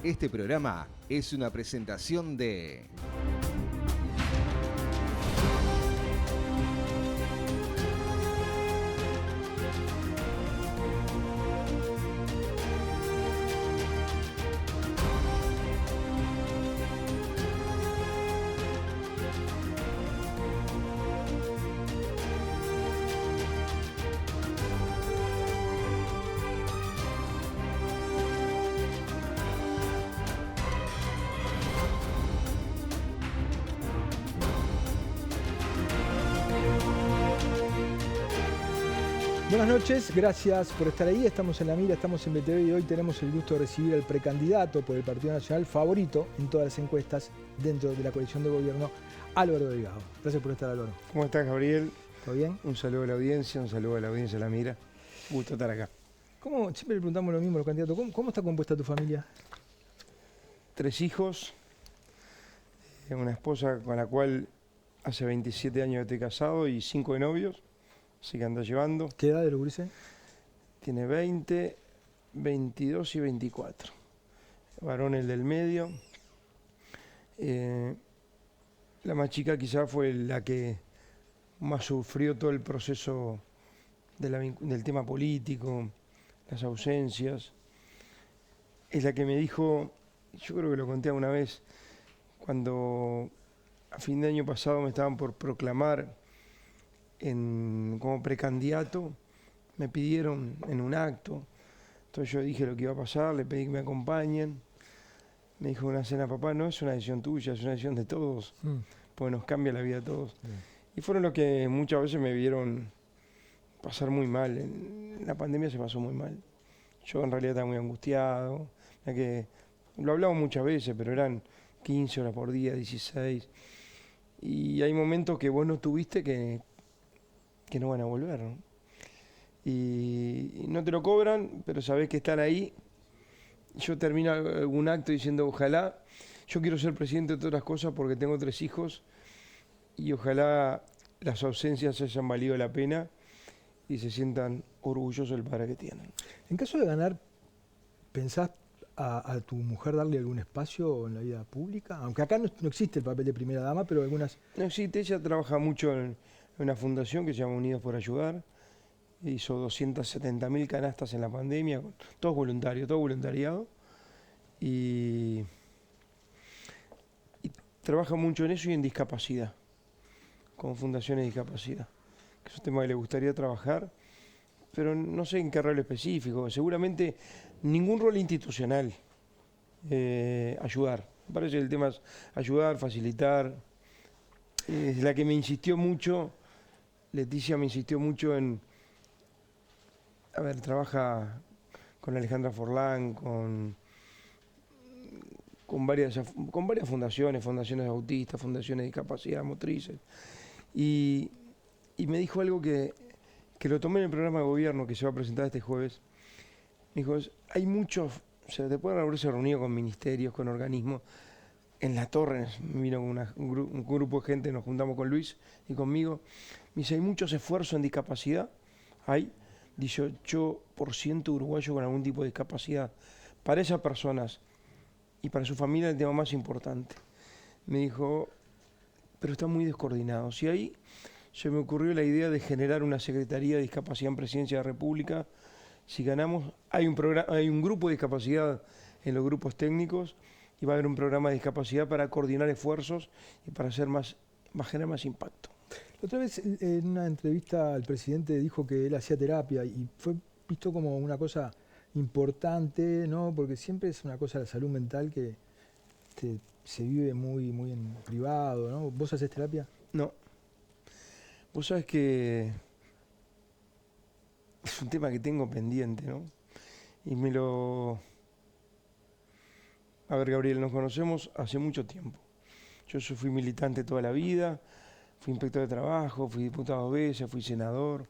Este programa es una presentación de... Buenas noches, gracias por estar ahí. Estamos en La Mira, estamos en BTV y hoy tenemos el gusto de recibir al precandidato por el Partido Nacional favorito en todas las encuestas dentro de la coalición de gobierno, Álvaro Delgado. Gracias por estar, Álvaro. ¿Cómo estás, Gabriel? ¿Todo bien? Un saludo a la audiencia, un saludo a la audiencia de La Mira. Gusto estar acá. Siempre le preguntamos lo mismo a los candidatos. ¿Cómo está compuesta tu familia? 3 hijos, una esposa con la cual hace 27 años estoy casado y 5 de novios, así que anda llevando. ¿Qué edad de los gurises? Tiene 20, 22 y 24. Varón el del medio. La más chica quizá fue la que más sufrió todo el proceso del tema político, las ausencias. Es la que me dijo, yo creo que lo conté una vez, cuando a fin de año pasado me estaban por proclamar como precandidato, me pidieron en un acto, entonces yo dije lo que iba a pasar, le pedí que me acompañen. Me dijo una cena, papá, no es una decisión tuya, es una decisión de todos, porque nos cambia la vida a todos. Y fueron los que muchas veces me vieron pasar muy mal. En la pandemia se pasó muy mal. Yo en realidad estaba muy angustiado, ya que lo hablamos muchas veces, pero eran 15 horas por día, 16. Y hay momentos que vos no tuviste que no van a volver, ¿no? Y no te lo cobran, pero sabés que están ahí. Yo termino algún acto diciendo, ojalá, yo quiero ser presidente de todas las cosas porque tengo 3 hijos y ojalá las ausencias hayan valido la pena y se sientan orgullosos del padre que tienen. En caso de ganar, ¿pensás a tu mujer darle algún espacio en la vida pública? Aunque acá no existe el papel de primera dama, pero algunas... No existe, ella trabaja mucho en una fundación que se llama Unidos por Ayudar. Hizo 270.000 canastas en la pandemia, todo voluntario, todo voluntariado. Y trabaja mucho en eso y en discapacidad, con fundaciones de discapacidad. Que es un tema que le gustaría trabajar, pero no sé en qué rol específico. Seguramente ningún rol institucional. Ayudar. Me parece que el tema es ayudar, facilitar. Es la que me insistió mucho, Leticia me insistió mucho en... A ver, trabaja con Alejandra Forlán, con varias fundaciones autistas, fundaciones de discapacidad motrices. Y me dijo algo que lo tomé en el programa de gobierno que se va a presentar este jueves. Me dijo, hay muchos, o sea, después de haberse reunido con ministerios, con organismos, en La Torre vino un grupo de gente, nos juntamos con Luis y conmigo. Me dice, hay muchos esfuerzos en discapacidad, hay 18% uruguayos con algún tipo de discapacidad. Para esas personas y para su familia el tema más importante. Me dijo, pero está muy descoordinado. Y ahí se me ocurrió la idea de generar una Secretaría de Discapacidad en Presidencia de la República. Si ganamos, hay un grupo de discapacidad en los grupos técnicos y va a haber un programa de discapacidad para coordinar esfuerzos y para generar más impacto. Otra vez en una entrevista el presidente dijo que él hacía terapia y fue visto como una cosa importante, ¿no? Porque siempre es una cosa de la salud mental que se vive muy en privado, ¿no? ¿Vos hacés terapia? No. Vos sabés que es un tema que tengo pendiente, ¿no? A ver, Gabriel, nos conocemos hace mucho tiempo. Yo fui militante toda la vida. Fui inspector de trabajo, fui diputado 2 veces, fui senador.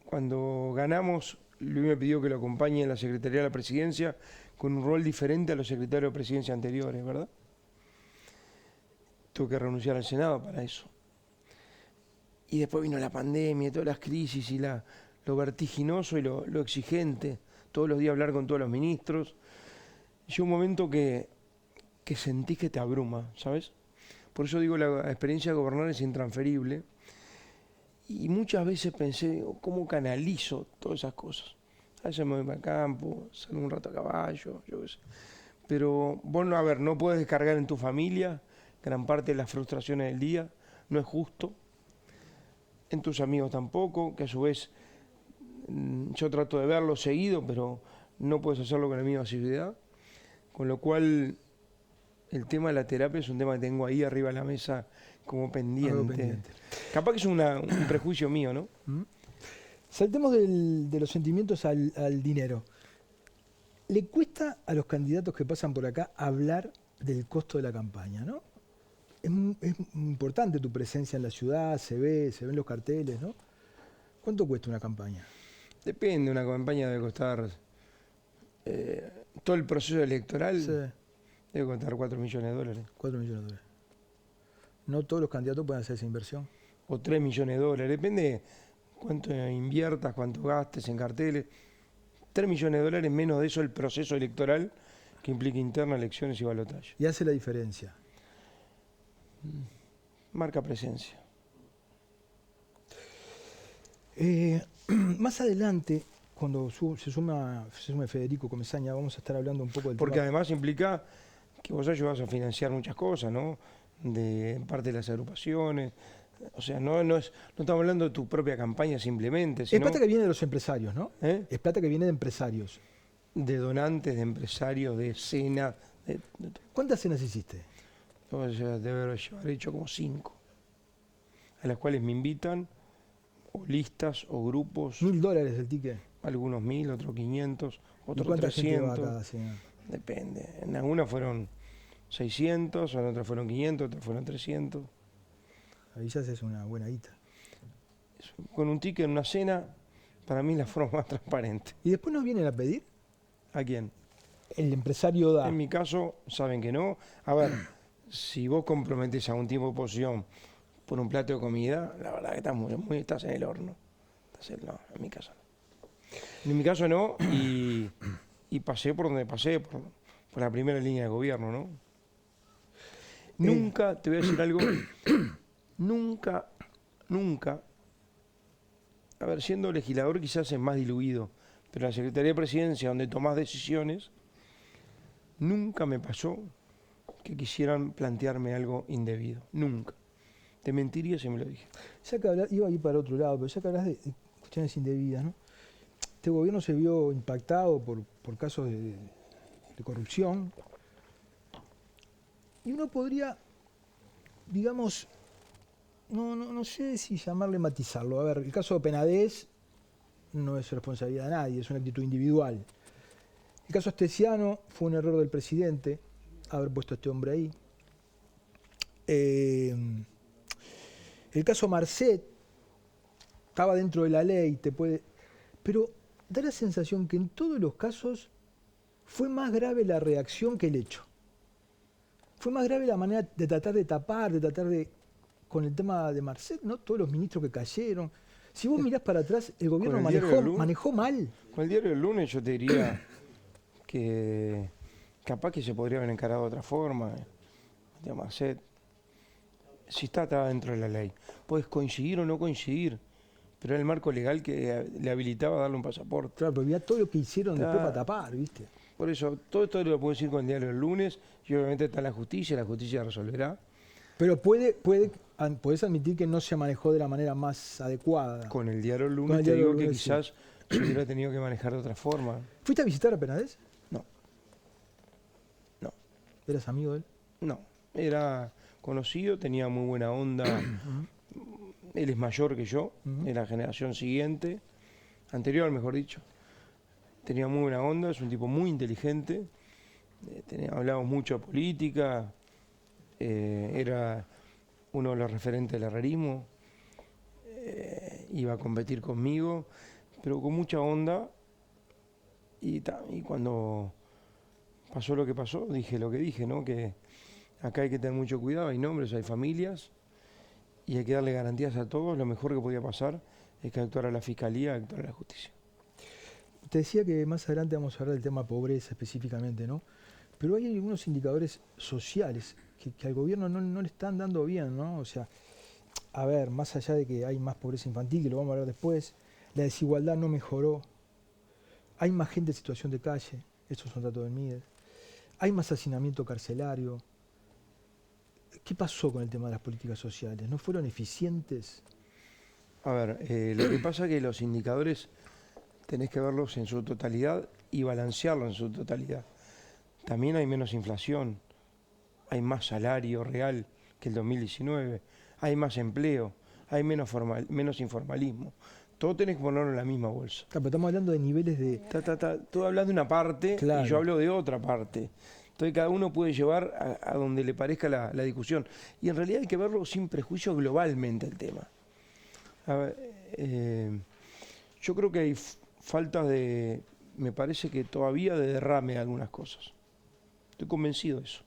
Cuando ganamos, Luis me pidió que lo acompañe en la Secretaría de la Presidencia con un rol diferente a los secretarios de presidencia anteriores, ¿verdad? Tuve que renunciar al Senado para eso. Y después vino la pandemia, todas las crisis y lo vertiginoso y lo exigente. Todos los días hablar con todos los ministros. llega un momento que sentís que te abruma, ¿sabes? Por eso digo, la experiencia de gobernar es intransferible. Y muchas veces pensé, ¿cómo canalizo todas esas cosas? A veces me voy al campo, salgo un rato a caballo, yo qué sé. Pero vos, no, a ver, no puedes descargar en tu familia gran parte de las frustraciones del día, no es justo. En tus amigos tampoco, que a su vez yo trato de verlo seguido, pero no puedes hacerlo con la misma asiduidad. Con lo cual, el tema de la terapia es un tema que tengo ahí arriba de la mesa como Algo pendiente. pendiente. Capaz que es un prejuicio mío, ¿no? Saltemos de los sentimientos al dinero. ¿Le cuesta a los candidatos que pasan por acá hablar del costo de la campaña, no? Es importante tu presencia en la ciudad, se ven los carteles, ¿no? ¿Cuánto cuesta una campaña? Depende, una campaña debe costar, todo el proceso electoral Sí, debe costar 4 millones de dólares. 4 millones de dólares. No todos los candidatos pueden hacer esa inversión. O 3 millones de dólares, depende cuánto inviertas, cuánto gastes en carteles. 3 millones de dólares, menos de eso el proceso electoral que implica interna, elecciones y balotaje. Y hace la diferencia. Marca presencia. Más adelante, cuando se sume Federico Comesaña, vamos a estar hablando un poco del Porque tema. además implica que vos ayudás a financiar muchas cosas, ¿no? De parte de las agrupaciones. O sea, no estamos hablando de tu propia campaña simplemente, Es sino plata que viene de los empresarios, ¿no? ¿eh? Es plata que viene de empresarios. De donantes, de empresarios, de cena. ¿Cuántas cenas hiciste? Debe haber hecho como 5, a las cuales me invitan, o listas, o grupos, $1.000 el ticket. algunos 1000, otros 500, ¿Y otros cuánta gente va a 300. cada cena? Depende. En algunas fueron 600, en otras fueron 500, otras fueron 300. Ahí ya es una buena guita. Con un ticket en una cena, para mí es la forma más transparente. ¿Y después nos vienen a pedir? ¿A quién? El empresario da. En mi caso, saben que no. A ver, si vos comprometés a un tipo de oposición por un plato de comida, la verdad que estás en el horno. No, en mi caso no. En mi caso no, y pasé por donde pasé, por la primera línea de gobierno, ¿no? Nunca, te voy a decir algo, nunca, a ver, siendo legislador quizás es más diluido, pero en la Secretaría de Presidencia, donde tomás decisiones, nunca me pasó que quisieran plantearme algo indebido, nunca. Te mentiría si me lo dije. Ya que iba a ir para otro lado, pero ya que hablas de cuestiones indebidas, ¿no? Este gobierno se vio impactado por casos de corrupción. Y uno podría, digamos, no sé si llamarle matizarlo. A ver, el caso de Penades no es responsabilidad de nadie, es una actitud individual. El caso Astesiano fue un error del presidente haber puesto a este hombre ahí. El caso Marcet estaba dentro de la ley, pero da la sensación que en todos los casos fue más grave la reacción que el hecho. Fue más grave la manera de tratar de tapar, con el tema de Marcet, ¿no? Todos los ministros que cayeron. Si vos mirás para atrás, el gobierno manejó mal. Con el diario del lunes yo te diría que capaz que se podría haber encarado de otra forma. De Marcet, si está dentro de la ley. Puedes coincidir o no coincidir, pero era el marco legal que le habilitaba a darle un pasaporte. Claro, pero mirá todo lo que hicieron después para tapar, ¿viste? Por eso, todo esto lo puedo decir con el diario del lunes, y obviamente está la justicia resolverá. Pero podés admitir que no se manejó de la manera más adecuada. Con el diario del lunes Con el te diario digo del que lunes, quizás se hubiera tenido que manejar de otra forma. ¿Fuiste a visitar a Penades? No. ¿Eras amigo de él? No, era conocido, tenía muy buena onda. Él es mayor que yo, de la generación siguiente, anterior mejor dicho. Tenía muy buena onda, es un tipo muy inteligente. Hablábamos mucho de política, era uno de los referentes del herrerismo, iba a competir conmigo, pero con mucha onda. Y cuando pasó lo que pasó, dije lo que dije, ¿no? Que acá hay que tener mucho cuidado, hay nombres, hay familias, y hay que darle garantías a todos. Lo mejor que podía pasar es que actuara la Fiscalía, actuara la Justicia. Te decía que más adelante vamos a hablar del tema pobreza específicamente, ¿no? pero hay algunos indicadores sociales que al gobierno no le están dando bien, ¿no? O sea, a ver, más allá de que hay más pobreza infantil, que lo vamos a hablar después, la desigualdad no mejoró, hay más gente en situación de calle, estos son datos del MIDES, hay más hacinamiento carcelario. ¿Qué pasó con el tema de las políticas sociales? ¿No fueron eficientes? A ver, lo que pasa es que los indicadores tenés que verlos en su totalidad y balancearlos en su totalidad. También hay menos inflación, hay más salario real que el 2019, hay más empleo, hay menos informalismo. Todo tenés que ponerlo en la misma bolsa. Pero estamos hablando de niveles de... Tú hablas de una parte Claro. y yo hablo de otra parte. Entonces cada uno puede llevar a donde le parezca la discusión. Y en realidad hay que verlo sin prejuicio globalmente el tema. A ver, yo creo que hay faltas de, me parece que todavía de derrame de algunas cosas. Estoy convencido de eso.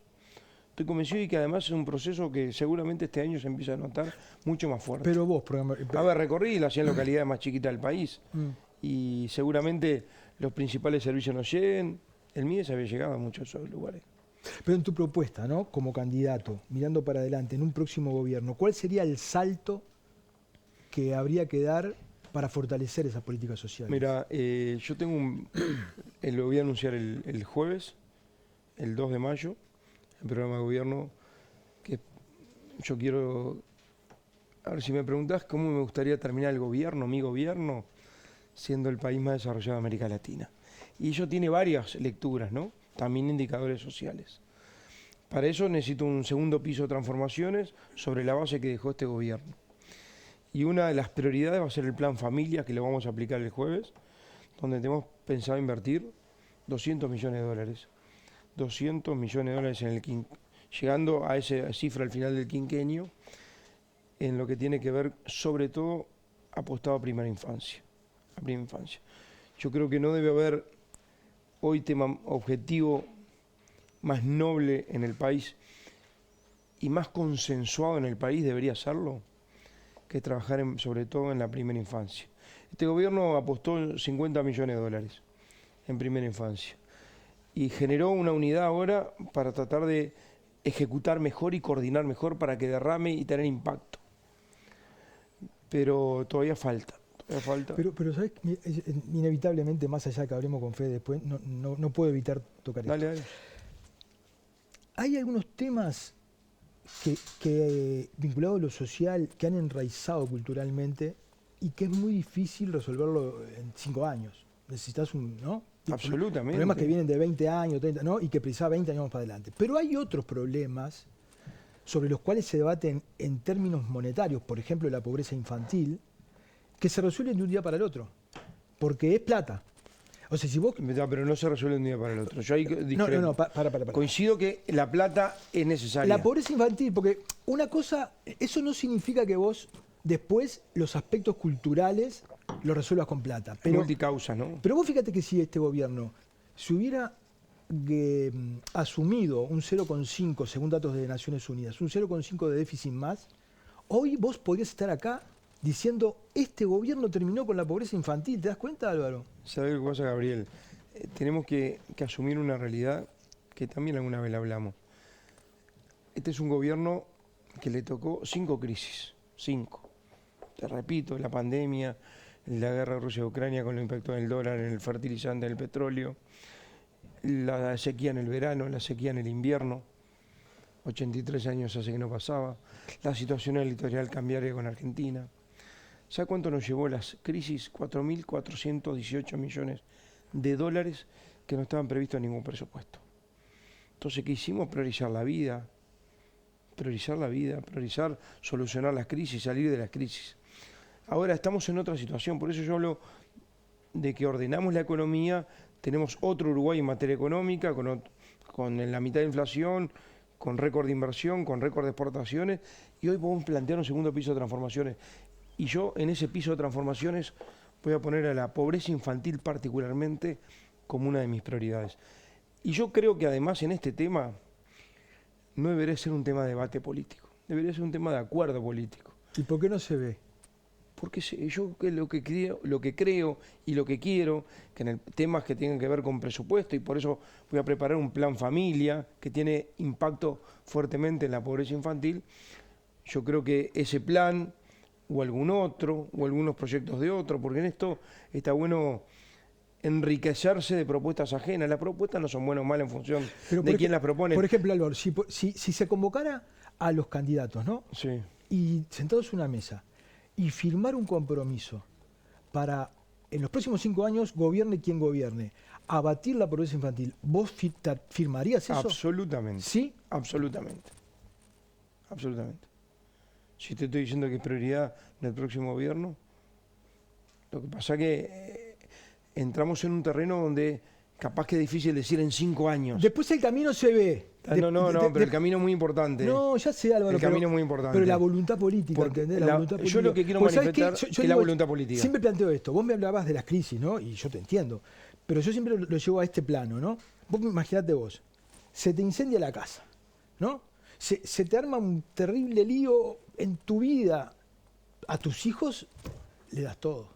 Estoy convencido y que además es un proceso que seguramente este año se empieza a notar mucho más fuerte. Pero vos, por ejemplo... A ver, recorrí las 100 localidades más chiquitas del país y seguramente los principales servicios no lleguen. El MIDES había llegado a muchos de esos lugares. Pero en tu propuesta, ¿no? Como candidato, mirando para adelante, en un próximo gobierno, ¿cuál sería el salto que habría que dar para fortalecer esas políticas sociales? Mira, yo tengo lo voy a anunciar el jueves, el 2 de mayo, el programa de gobierno, que yo quiero... A ver, si me preguntás cómo me gustaría terminar el gobierno, mi gobierno, siendo el país más desarrollado de América Latina. Y ello tiene varias lecturas, ¿no? También indicadores sociales. Para eso necesito un segundo piso de transformaciones sobre la base que dejó este gobierno. Y una de las prioridades va a ser el plan familia, que lo vamos a aplicar el jueves, donde tenemos pensado invertir 200 millones de dólares. 200 millones de dólares llegando a esa cifra al final del quinquenio, en lo que tiene que ver, sobre todo, apostado a primera infancia. Yo creo que no debe haber hoy tema objetivo más noble en el país y más consensuado en el país, debería serlo, que trabajar sobre todo en la primera infancia. Este gobierno apostó 50 millones de dólares en primera infancia y generó una unidad ahora para tratar de ejecutar mejor y coordinar mejor para que derrame y tener impacto. Pero todavía falta. Pero ¿sabes? Inevitablemente, más allá de que hablemos con Fede después, no puedo evitar tocar esto. Dale. Hay algunos temas que vinculados a lo social, que han enraizado culturalmente y que es muy difícil resolverlo en 5 años. Necesitas ¿no? Absolutamente. Problemas que vienen de 20 años, 30, ¿no? Y que precisaba 20 años más para adelante. Pero hay otros problemas sobre los cuales se debaten en términos monetarios, por ejemplo, la pobreza infantil, que se resuelven de un día para el otro, porque es plata. O sea, si vos... Pero no se resuelve de un día para el otro. Yo ahí discrepo. No, para. Coincido que la plata es necesaria. La pobreza infantil, porque una cosa, eso no significa que vos después los aspectos culturales los resuelvas con plata. Pero, multicausa, ¿no? Pero vos fíjate que si este gobierno se hubiera asumido un 0,5, según datos de Naciones Unidas, un 0,5 de déficit más, hoy vos podrías estar acá diciendo, este gobierno terminó con la pobreza infantil. ¿Te das cuenta, Álvaro? ¿Sabes qué pasa, Gabriel? Tenemos que asumir una realidad que también alguna vez la hablamos. Este es un gobierno que le tocó 5 crisis. 5. Te repito, la pandemia, la guerra de Rusia-Ucrania con el impacto del dólar, en el fertilizante, del petróleo, la sequía en el verano, la sequía en el invierno, 83 años hace que no pasaba, la situación editorial cambiaria con Argentina. ¿Sabe cuánto nos llevó las crisis? 4.418 millones de dólares que no estaban previstos en ningún presupuesto. Entonces, ¿qué hicimos? Priorizar la vida, solucionar las crisis, salir de las crisis. Ahora estamos en otra situación, por eso yo hablo de que ordenamos la economía, tenemos otro Uruguay en materia económica, con la mitad de inflación, con récord de inversión, con récord de exportaciones, y hoy podemos plantear un segundo piso de transformaciones. Y yo en ese piso de transformaciones voy a poner a la pobreza infantil particularmente como una de mis prioridades. Y yo creo que además en este tema no debería ser un tema de debate político, debería ser un tema de acuerdo político. ¿Y por qué no se ve? Porque yo lo que creo y lo que quiero, que en temas que tienen que ver con presupuesto, y por eso voy a preparar un plan familia que tiene impacto fuertemente en la pobreza infantil, yo creo que ese plan o algún otro, o algunos proyectos de otro, porque en esto está bueno enriquecerse de propuestas ajenas. Las propuestas no son buenas o malas en función de quién las propone. Por ejemplo, Álvaro, si se convocara a los candidatos, ¿no? Sí. Y sentados en una mesa, y firmar un compromiso para, en los próximos 5 años, gobierne quien gobierne, abatir la pobreza infantil, ¿vos firmarías eso? Absolutamente. ¿Sí? Absolutamente. Absolutamente. Si te estoy diciendo que es prioridad del próximo gobierno, lo que pasa es que entramos en un terreno donde capaz que es difícil decir en 5 años. Después el camino se ve. Pero el camino es muy importante. No, ya sé, Álvaro. El camino es muy importante. Pero la voluntad política, ¿entendés? La voluntad política. Yo lo que quiero manifestar es la voluntad política. Siempre planteo esto. Vos me hablabas de las crisis, ¿no? Y yo te entiendo. Pero yo siempre lo llevo a este plano, ¿no? Vos imaginate vos. Se te incendia la casa, ¿no? Se te arma un terrible lío en tu vida. A tus hijos le das todo.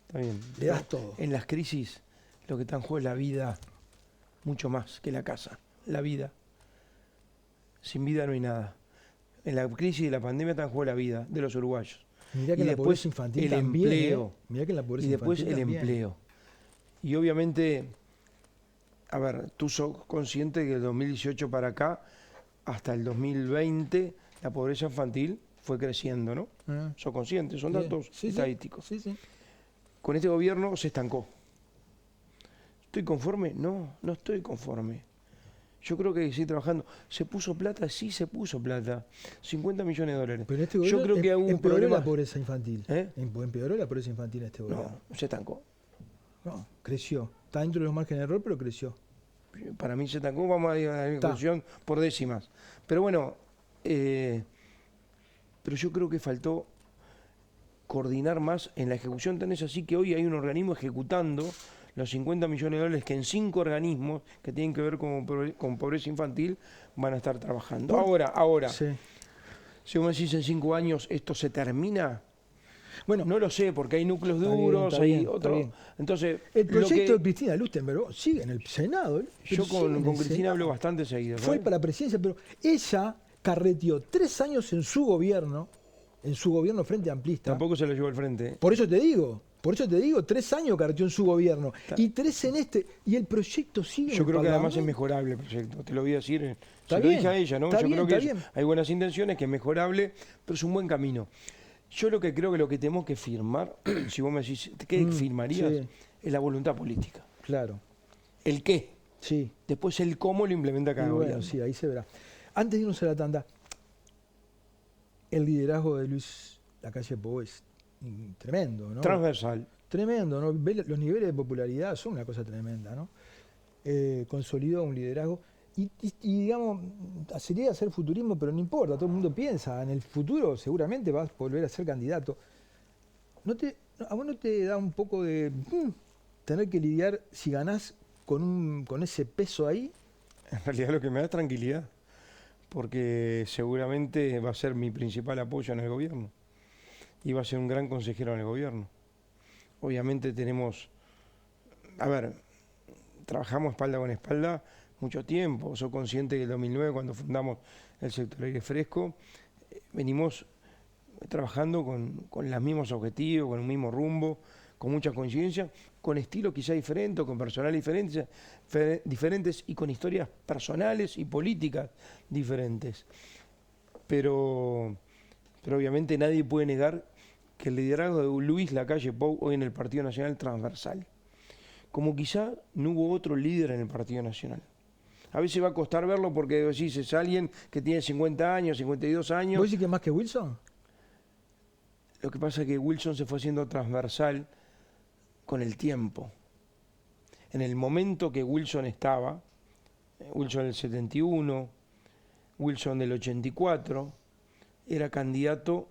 Está bien. Le das todo. En las crisis lo que está en juego es la vida, mucho más que la casa. La vida. Sin vida no hay nada. En la crisis de la pandemia está en juego la vida de los uruguayos. Mirá que en la pobreza infantil el también, empleo. Mirá que en la pobreza Y después infantil el también. empleo. Y obviamente, a ver, tú sos consciente que del 2018 para acá, hasta el 2020, la pobreza infantil fue creciendo, ¿no? Sos consciente, son datos estadísticos. Sí. Con este gobierno se estancó. ¿Estoy conforme? No, no estoy conforme. Yo creo que hay que seguir trabajando. ¿Se puso plata? Sí, se puso plata. 50 millones de dólares. Pero este gobierno yo creo que hubo un empeoró problema. la pobreza infantil. ¿Eh? Empeoró la pobreza infantil este gobierno. No, se estancó. No, creció. Está dentro de los márgenes de error, pero creció. Para mí se estancó, vamos a ir a la discusión por décimas. Pero bueno, pero yo creo que faltó coordinar más en la ejecución. Tan es así que hoy hay un organismo ejecutando los 50 millones de dólares que en 5 organismos que tienen que ver con pobreza infantil van a estar trabajando. Ahora, Sí. si vos me decís en 5 años esto se termina, Bueno, no lo sé, porque hay núcleos Está bien, duros, está hay bien, está otros. bien. Entonces, el proyecto lo de Cristina Lustenberg sigue en el Senado. que yo con Cristina Senado. hablo bastante seguido. Fue ¿sabes? para la presidencia, pero ella carreteó 3 años en su gobierno frente amplista. Tampoco se lo llevó al frente. Por eso te digo, 3 años carreteó en su gobierno y 3 en este. Y el proyecto sigue. Yo creo que además es Parlamento. mejorable el proyecto, te lo voy a decir. Está Se lo bien, dije a ella, ¿no? está Yo bien, creo que está bien. hay buenas intenciones, que es mejorable, pero es un buen camino. Yo lo que creo que lo que tenemos que firmar, si vos me decís, ¿qué firmarías? sí. Es la voluntad política. Claro, El qué. sí. Después el cómo lo implementa cada Y bueno, gobierno. sí, ahí se verá. Antes de irnos a la tanda, el liderazgo de Luis Lacalle Pou es tremendo, ¿no? Transversal. Tremendo, ¿no? Los niveles de popularidad son una cosa tremenda, ¿no? Consolidó un liderazgo. Y digamos, sería hacer futurismo, pero no importa, todo el mundo piensa, en el futuro seguramente vas a volver a ser candidato. ¿A vos no te da un poco de tener que lidiar si ganás con ese peso ahí? En realidad lo que me da es tranquilidad, porque seguramente va a ser mi principal apoyo en el gobierno y va a ser un gran consejero en el gobierno. Obviamente trabajamos espalda con espalda mucho tiempo. Soy consciente que en el 2009, cuando fundamos el sector aire fresco, venimos trabajando con los mismos objetivos, con el mismo rumbo, con mucha coincidencia, con estilos quizá diferentes, con personales diferentes y con historias personales y políticas diferentes. Pero obviamente nadie puede negar que el liderazgo de Luis Lacalle Pou hoy en el Partido Nacional es transversal. Como quizá no hubo otro líder en el Partido Nacional. A veces va a costar verlo porque decís, es alguien que tiene 50 años, 52 años. ¿Vos decís que más que Wilson? Lo que pasa es que Wilson se fue haciendo transversal con el tiempo. En el momento que Wilson estaba, Wilson del 71, Wilson del 84, era candidato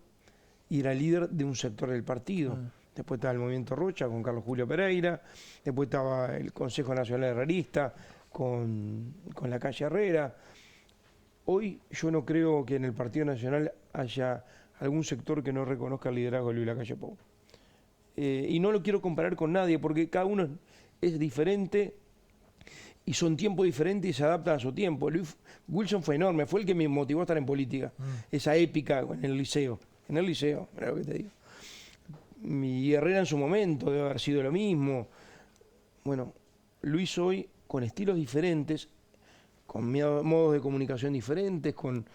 y era líder de un sector del partido. Después estaba el Movimiento Rocha con Carlos Julio Pereira, después estaba el Consejo Nacional Herrerista con la calle Herrera. Hoy yo no creo que en el Partido Nacional haya algún sector que no reconozca el liderazgo de Luis Lacalle Pou. y no lo quiero comparar con nadie, porque cada uno es diferente y son tiempos diferentes y se adaptan a su tiempo. Wilson fue enorme, fue el que me motivó a estar en política, esa épica en el liceo, mirá lo que te digo. Y Herrera en su momento debe haber sido lo mismo. Bueno, Luis hoy, con estilos diferentes, con modos de comunicación diferentes, con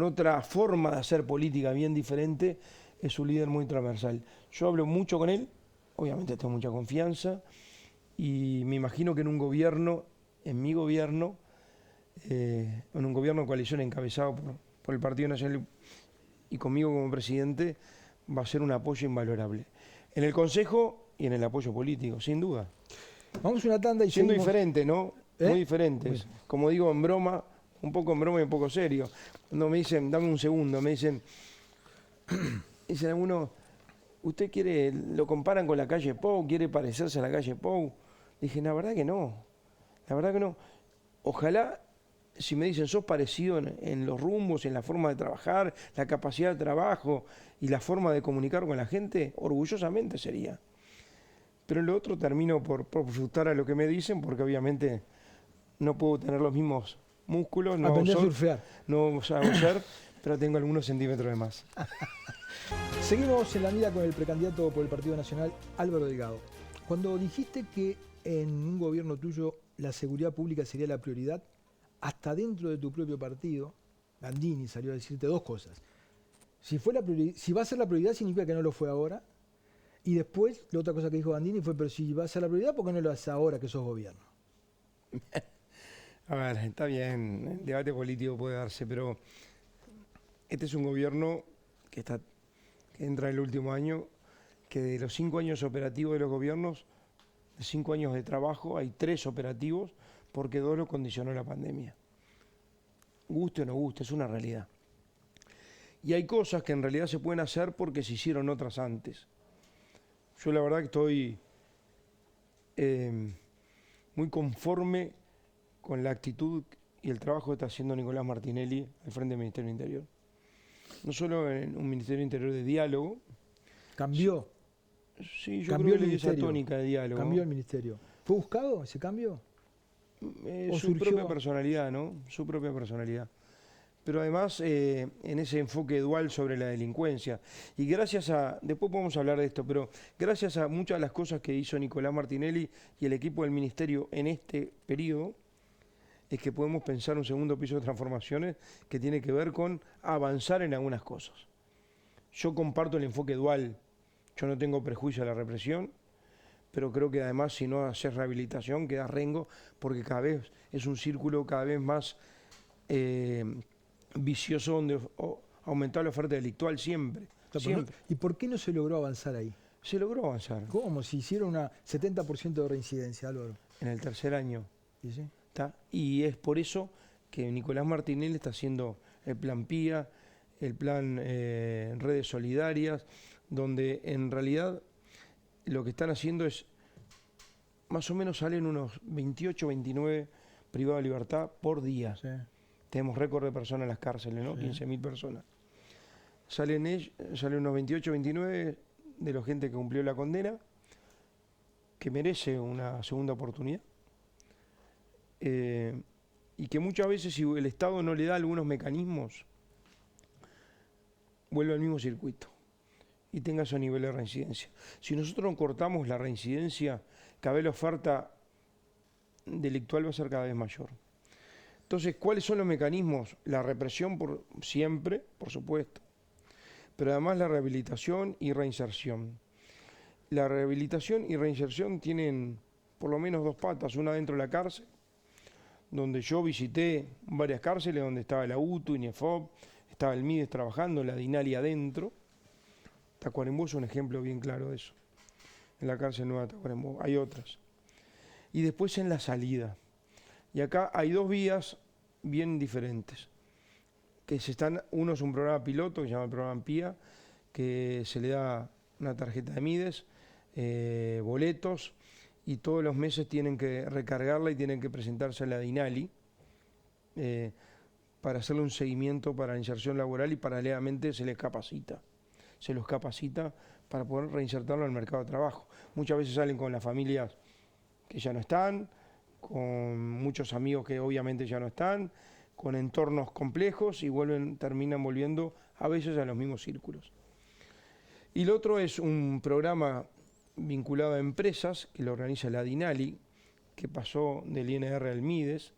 otra forma de hacer política bien diferente, es un líder muy transversal. Yo hablo mucho con él, obviamente tengo mucha confianza, y me imagino que en un gobierno, en mi gobierno, en un gobierno de coalición encabezado por el Partido Nacional y conmigo como presidente, va a ser un apoyo invalorable. En el Consejo y en el apoyo político, sin duda. Vamos a una tanda y Siendo seguimos. diferente, ¿no? Muy diferentes. Bueno. Como digo, en broma, un poco en broma y un poco serio. Cuando me dicen, dame un segundo, me dicen algunos, ¿usted quiere, lo comparan con la calle Pou, quiere parecerse a la calle Pou? Dije, la verdad que no. La verdad que no. Ojalá, si me dicen, sos parecido en los rumbos, en la forma de trabajar, la capacidad de trabajo y la forma de comunicar con la gente, orgullosamente sería. Pero en lo otro termino por frutar a lo que me dicen, porque obviamente no puedo tener los mismos músculos, no Aprendí a surfear. no hago surf, pero tengo algunos centímetros de más. Seguimos en la mira con el precandidato por el Partido Nacional, Álvaro Delgado. Cuando dijiste que en un gobierno tuyo la seguridad pública sería la prioridad, hasta dentro de tu propio partido, Gandini salió a decirte dos cosas. Si va a ser la prioridad, significa que no lo fue ahora. Y después, la otra cosa que dijo Gandini fue, pero si va a ser la prioridad, ¿por qué no lo haces ahora que sos gobierno? A ver, está bien, el debate político puede darse, pero este es un gobierno que entra en el último año, que de los 5 años operativos de los gobiernos, de 5 años de trabajo, hay 3 operativos, porque 2 lo condicionó la pandemia. Guste o no guste, es una realidad. Y hay cosas que en realidad se pueden hacer porque se hicieron otras antes. Yo la verdad que estoy muy conforme con la actitud y el trabajo que está haciendo Nicolás Martinelli al frente del Ministerio del Interior. No solo en un Ministerio del Interior de diálogo. ¿Cambió? Sí, yo ¿Cambió creo el que esa ministerio? tónica de diálogo. ¿Cambió el ministerio? ¿Fue buscado ese cambio? ¿O Su surgió? propia personalidad, ¿no? Su propia personalidad. Pero además en ese enfoque dual sobre la delincuencia. Y gracias después podemos hablar de esto, pero gracias a muchas de las cosas que hizo Nicolás Martinelli y el equipo del Ministerio en este periodo, es que podemos pensar un segundo piso de transformaciones que tiene que ver con avanzar en algunas cosas. Yo comparto el enfoque dual, yo no tengo prejuicio a la represión, pero creo que además si no haces rehabilitación quedas rengo, porque cada vez es un círculo cada vez más vicioso donde aumentar la oferta delictual siempre. Siempre. ¿Y por qué no se logró avanzar ahí? Se logró avanzar. ¿Cómo? Si hicieron una 70% de reincidencia, Álvaro. En el tercer año. ¿Y sí? Y es por eso que Nicolás Martinelli está haciendo el plan PIA, el plan Redes Solidarias, donde en realidad lo que están haciendo es, más o menos salen unos 28, 29 privados de libertad por día. Sí. Tenemos récord de personas en las cárceles, ¿no? Sí. 15.000 personas. Salen unos 28, 29 de la gente que cumplió la condena, que merece una segunda oportunidad. Y que muchas veces si el Estado no le da algunos mecanismos, vuelve al mismo circuito y tenga esos niveles de reincidencia. Si nosotros no cortamos la reincidencia, cada vez la oferta delictual va a ser cada vez mayor. Entonces, ¿cuáles son los mecanismos? La represión por siempre, por supuesto, pero además la rehabilitación y reinserción. La rehabilitación y reinserción tienen por lo menos 2 patas, una dentro de la cárcel, donde yo visité varias cárceles, donde estaba la UTU, INEFOP, estaba el MIDES trabajando, la DINALI adentro. Tacuarembó es un ejemplo bien claro de eso, en la cárcel nueva de Tacuarembó, hay otras. Y después en la salida. Y acá hay 2 vías bien diferentes. Uno es un programa piloto que se llama el programa PIA, que se le da una tarjeta de MIDES, boletos, y todos los meses tienen que recargarla y tienen que presentarse a la DINALI para hacerle un seguimiento para la inserción laboral y paralelamente se les capacita. Se los capacita para poder reinsertarlo en el mercado de trabajo. Muchas veces salen con las familias que ya no están, con muchos amigos que obviamente ya no están, con entornos complejos y terminan volviendo a veces a los mismos círculos. Y lo otro es un programa vinculado a empresas que lo organiza la DINALI, que pasó del INR al MIDES.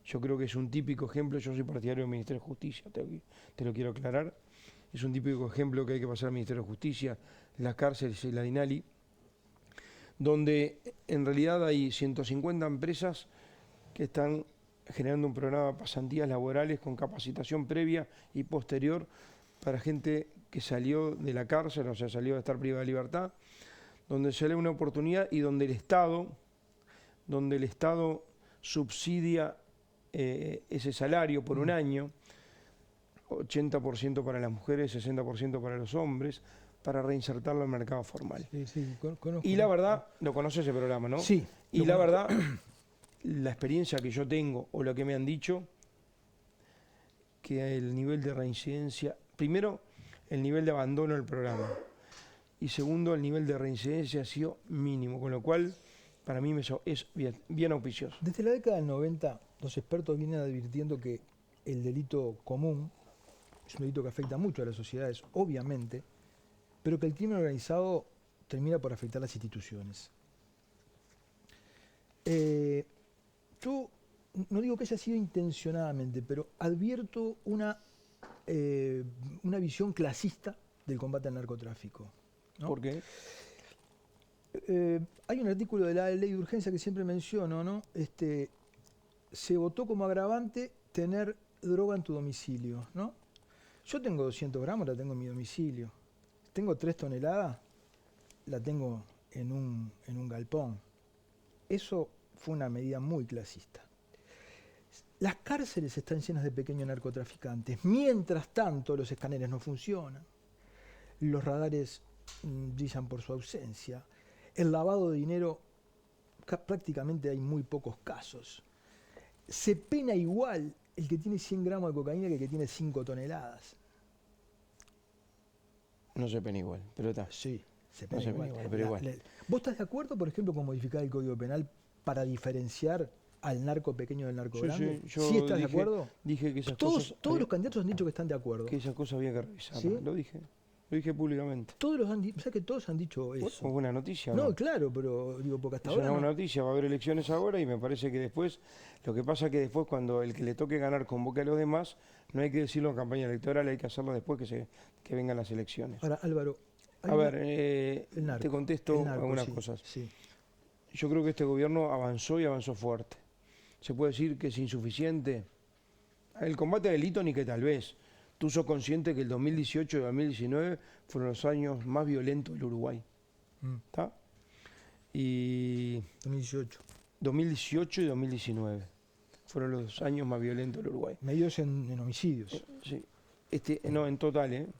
Yo creo que es un típico ejemplo, yo soy partidario del Ministerio de Justicia, te lo quiero aclarar. Es un típico ejemplo que hay que pasar al Ministerio de Justicia, las cárceles y la DINALI, donde en realidad hay 150 empresas que están generando un programa de pasantías laborales con capacitación previa y posterior para gente que salió de la cárcel, o sea, salió de estar privada de libertad, donde se le da una oportunidad y donde el Estado subsidia ese salario por un año, 80% para las mujeres, 60% para los hombres, para reinsertarlo al mercado formal. Sí, conozco. Y la verdad, lo conoce ese programa, ¿no? Sí. Y la verdad, la experiencia que yo tengo o lo que me han dicho, que el nivel de reincidencia, primero, el nivel de abandono del programa, y segundo, el nivel de reincidencia ha sido mínimo, con lo cual, para mí es bien auspicioso. Desde la década del 90, los expertos vienen advirtiendo que el delito común es un delito que afecta mucho a las sociedades, obviamente, pero que el crimen organizado termina por afectar las instituciones. Yo no digo que haya sido intencionadamente, pero advierto una visión clasista del combate al narcotráfico, ¿no? ¿Por qué? Hay un artículo de la ley de urgencia que siempre menciono, ¿no? Se votó como agravante tener droga en tu domicilio, ¿no? Yo tengo 200 gramos, la tengo en mi domicilio. Tengo 3 toneladas, la tengo en un galpón. Eso fue una medida muy clasista. Las cárceles están llenas de pequeños narcotraficantes. Mientras tanto, los escáneres no funcionan. Los radares brillan por su ausencia. El lavado de dinero, prácticamente hay muy pocos casos. Se pena igual el que tiene 100 gramos de cocaína que el que tiene 5 toneladas. No se pena igual, pero está. Sí, se No pena se igual. pena igual, pero igual. ¿Vos estás de acuerdo, por ejemplo, con modificar el Código Penal para diferenciar al narco pequeño del narco grande? ¿Sí estás de acuerdo? Dije que esas Todos los candidatos han dicho que están de acuerdo. Que esas cosas había que revisar. ¿Sí? Lo dije públicamente. O sea que todos han dicho eso. Bueno, buena noticia. No, claro, pero digo, porque hasta es ahora una buena no. noticia, va a haber elecciones ahora y me parece que después, lo que pasa es que después cuando el que le toque ganar convoque a los demás, no hay que decirlo en campaña electoral, hay que hacerlo después que vengan las elecciones. Ahora, Álvaro, A ver, te contesto algunas sí, cosas. Sí. Yo creo que este gobierno avanzó y avanzó fuerte. Se puede decir que es insuficiente. El combate al delito ni que tal vez. Tú sos consciente que el 2018 y el 2019 fueron los años más violentos del Uruguay. ¿Está? Y 2018 y 2019 fueron los años más violentos del Uruguay. Medios en homicidios. Sí. No, en total,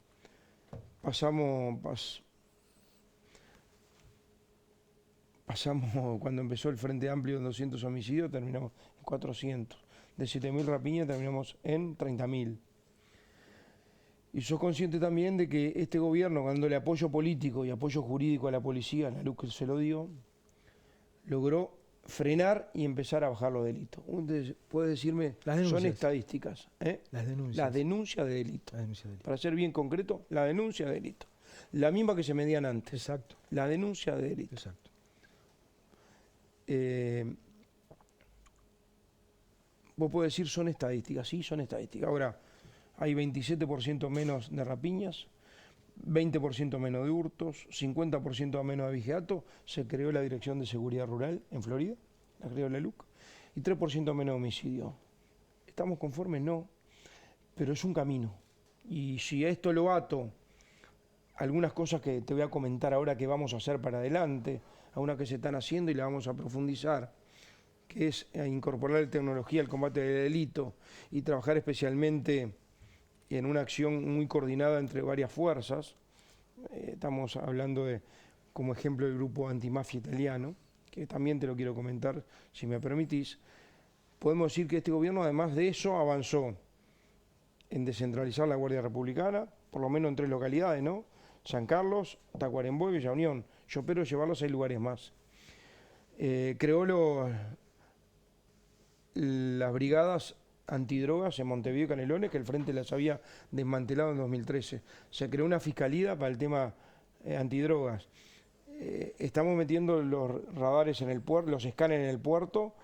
Pasamos, cuando empezó el Frente Amplio en 200 homicidios, terminamos en 400. De 7.000 rapiñas terminamos en 30.000. Y sos consciente también de que este gobierno, dándole apoyo político y apoyo jurídico a la policía, la luz que se lo dio, logró frenar y empezar a bajar los delitos. Puede decirme, son estadísticas. Las denuncias. Las denuncias de delito. Para ser bien concreto, la denuncia de delito. La misma que se medían antes. Exacto. La denuncia de delito. Exacto. Vos podés decir, son estadísticas. Sí, son estadísticas. Ahora, hay 27% menos de rapiñas, 20% menos de hurtos, 50% menos de vigiato. Se creó la Dirección de Seguridad Rural en Florida, la creó la LUC, y 3% menos de homicidio. ¿Estamos conformes? No, pero es un camino. Y si a esto lo ato algunas cosas que te voy a comentar ahora que vamos a hacer para adelante, algunas que se están haciendo y las vamos a profundizar, que es incorporar tecnología al combate del delito y trabajar especialmente en una acción muy coordinada entre varias fuerzas. Estamos hablando de, como ejemplo, el grupo antimafia italiano, que también te lo quiero comentar, si me permitís. Podemos decir que este gobierno, además de eso, avanzó en descentralizar la Guardia Republicana, por lo menos en 3 localidades, ¿no? San Carlos, Tacuarembó y Villa Unión. Yo espero llevarlos a 6 lugares más. Creó las brigadas antidrogas en Montevideo y Canelones, que el Frente las había desmantelado en 2013. Se creó una fiscalía para el tema antidrogas. Estamos metiendo los radares en el puerto, los escáneres en el puerto,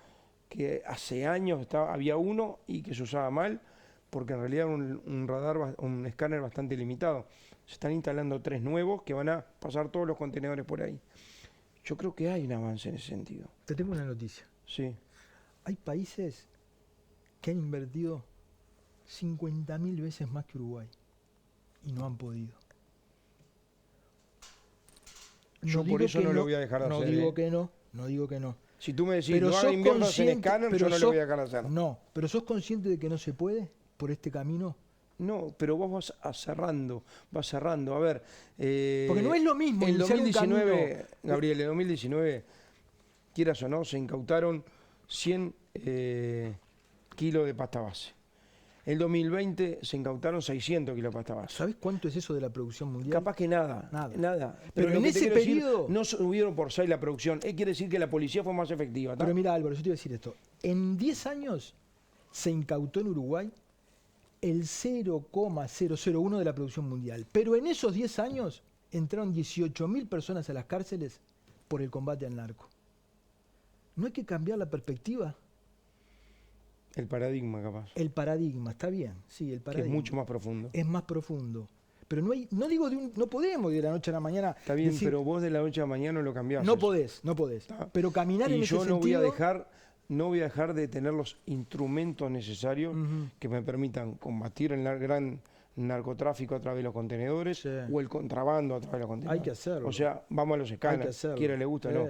que hace años había uno y que se usaba mal, porque en realidad era un escáner bastante limitado. Se están instalando 3 nuevos que van a pasar todos los contenedores por ahí. Yo creo que hay un avance en ese sentido. Te tengo una noticia. Sí. Hay países que han invertido 50.000 veces más que Uruguay y no han podido. Yo por eso no lo voy a dejar de hacer. No digo que no, no digo que no. Si tú me decís, Pero no hagas inviernos en escáner, yo no lo voy a dejar de hacer. No, pero ¿sos consciente de que no se puede por este camino? No, pero vos vas cerrando. A ver. Porque no es lo mismo. En iniciar un 2019, camino. Gabriel, en 2019, quieras o no, se incautaron 100 kilos de pasta base. En 2020 se incautaron 600 kilos de pasta base. ¿Sabés cuánto es eso de la producción mundial? Capaz que nada. Pero lo en que te ese quiero decir, periodo... no subieron por 6 la producción. Quiere decir que la policía fue más efectiva. ¿tá? Pero mira, Álvaro, yo te iba a decir esto. En 10 años se incautó en Uruguay el 0,001 de la producción mundial. Pero en esos 10 años entraron 18.000 personas a las cárceles por el combate al narco. ¿No hay que cambiar la perspectiva? El paradigma, capaz. El paradigma, está bien, sí, el paradigma. Que es mucho más profundo. Es más profundo. Pero no digo no podemos de la noche a la mañana. Está bien, decir, pero vos de la noche a la mañana no lo cambiás. no podés. Pero caminar en ese sentido... Y yo no voy a dejar de tener los instrumentos necesarios que me permitan combatir el gran narcotráfico a través de los contenedores o el contrabando a través de los contenedores. Hay que hacerlo. O sea, vamos a los escáneres, quiera le gusta o no.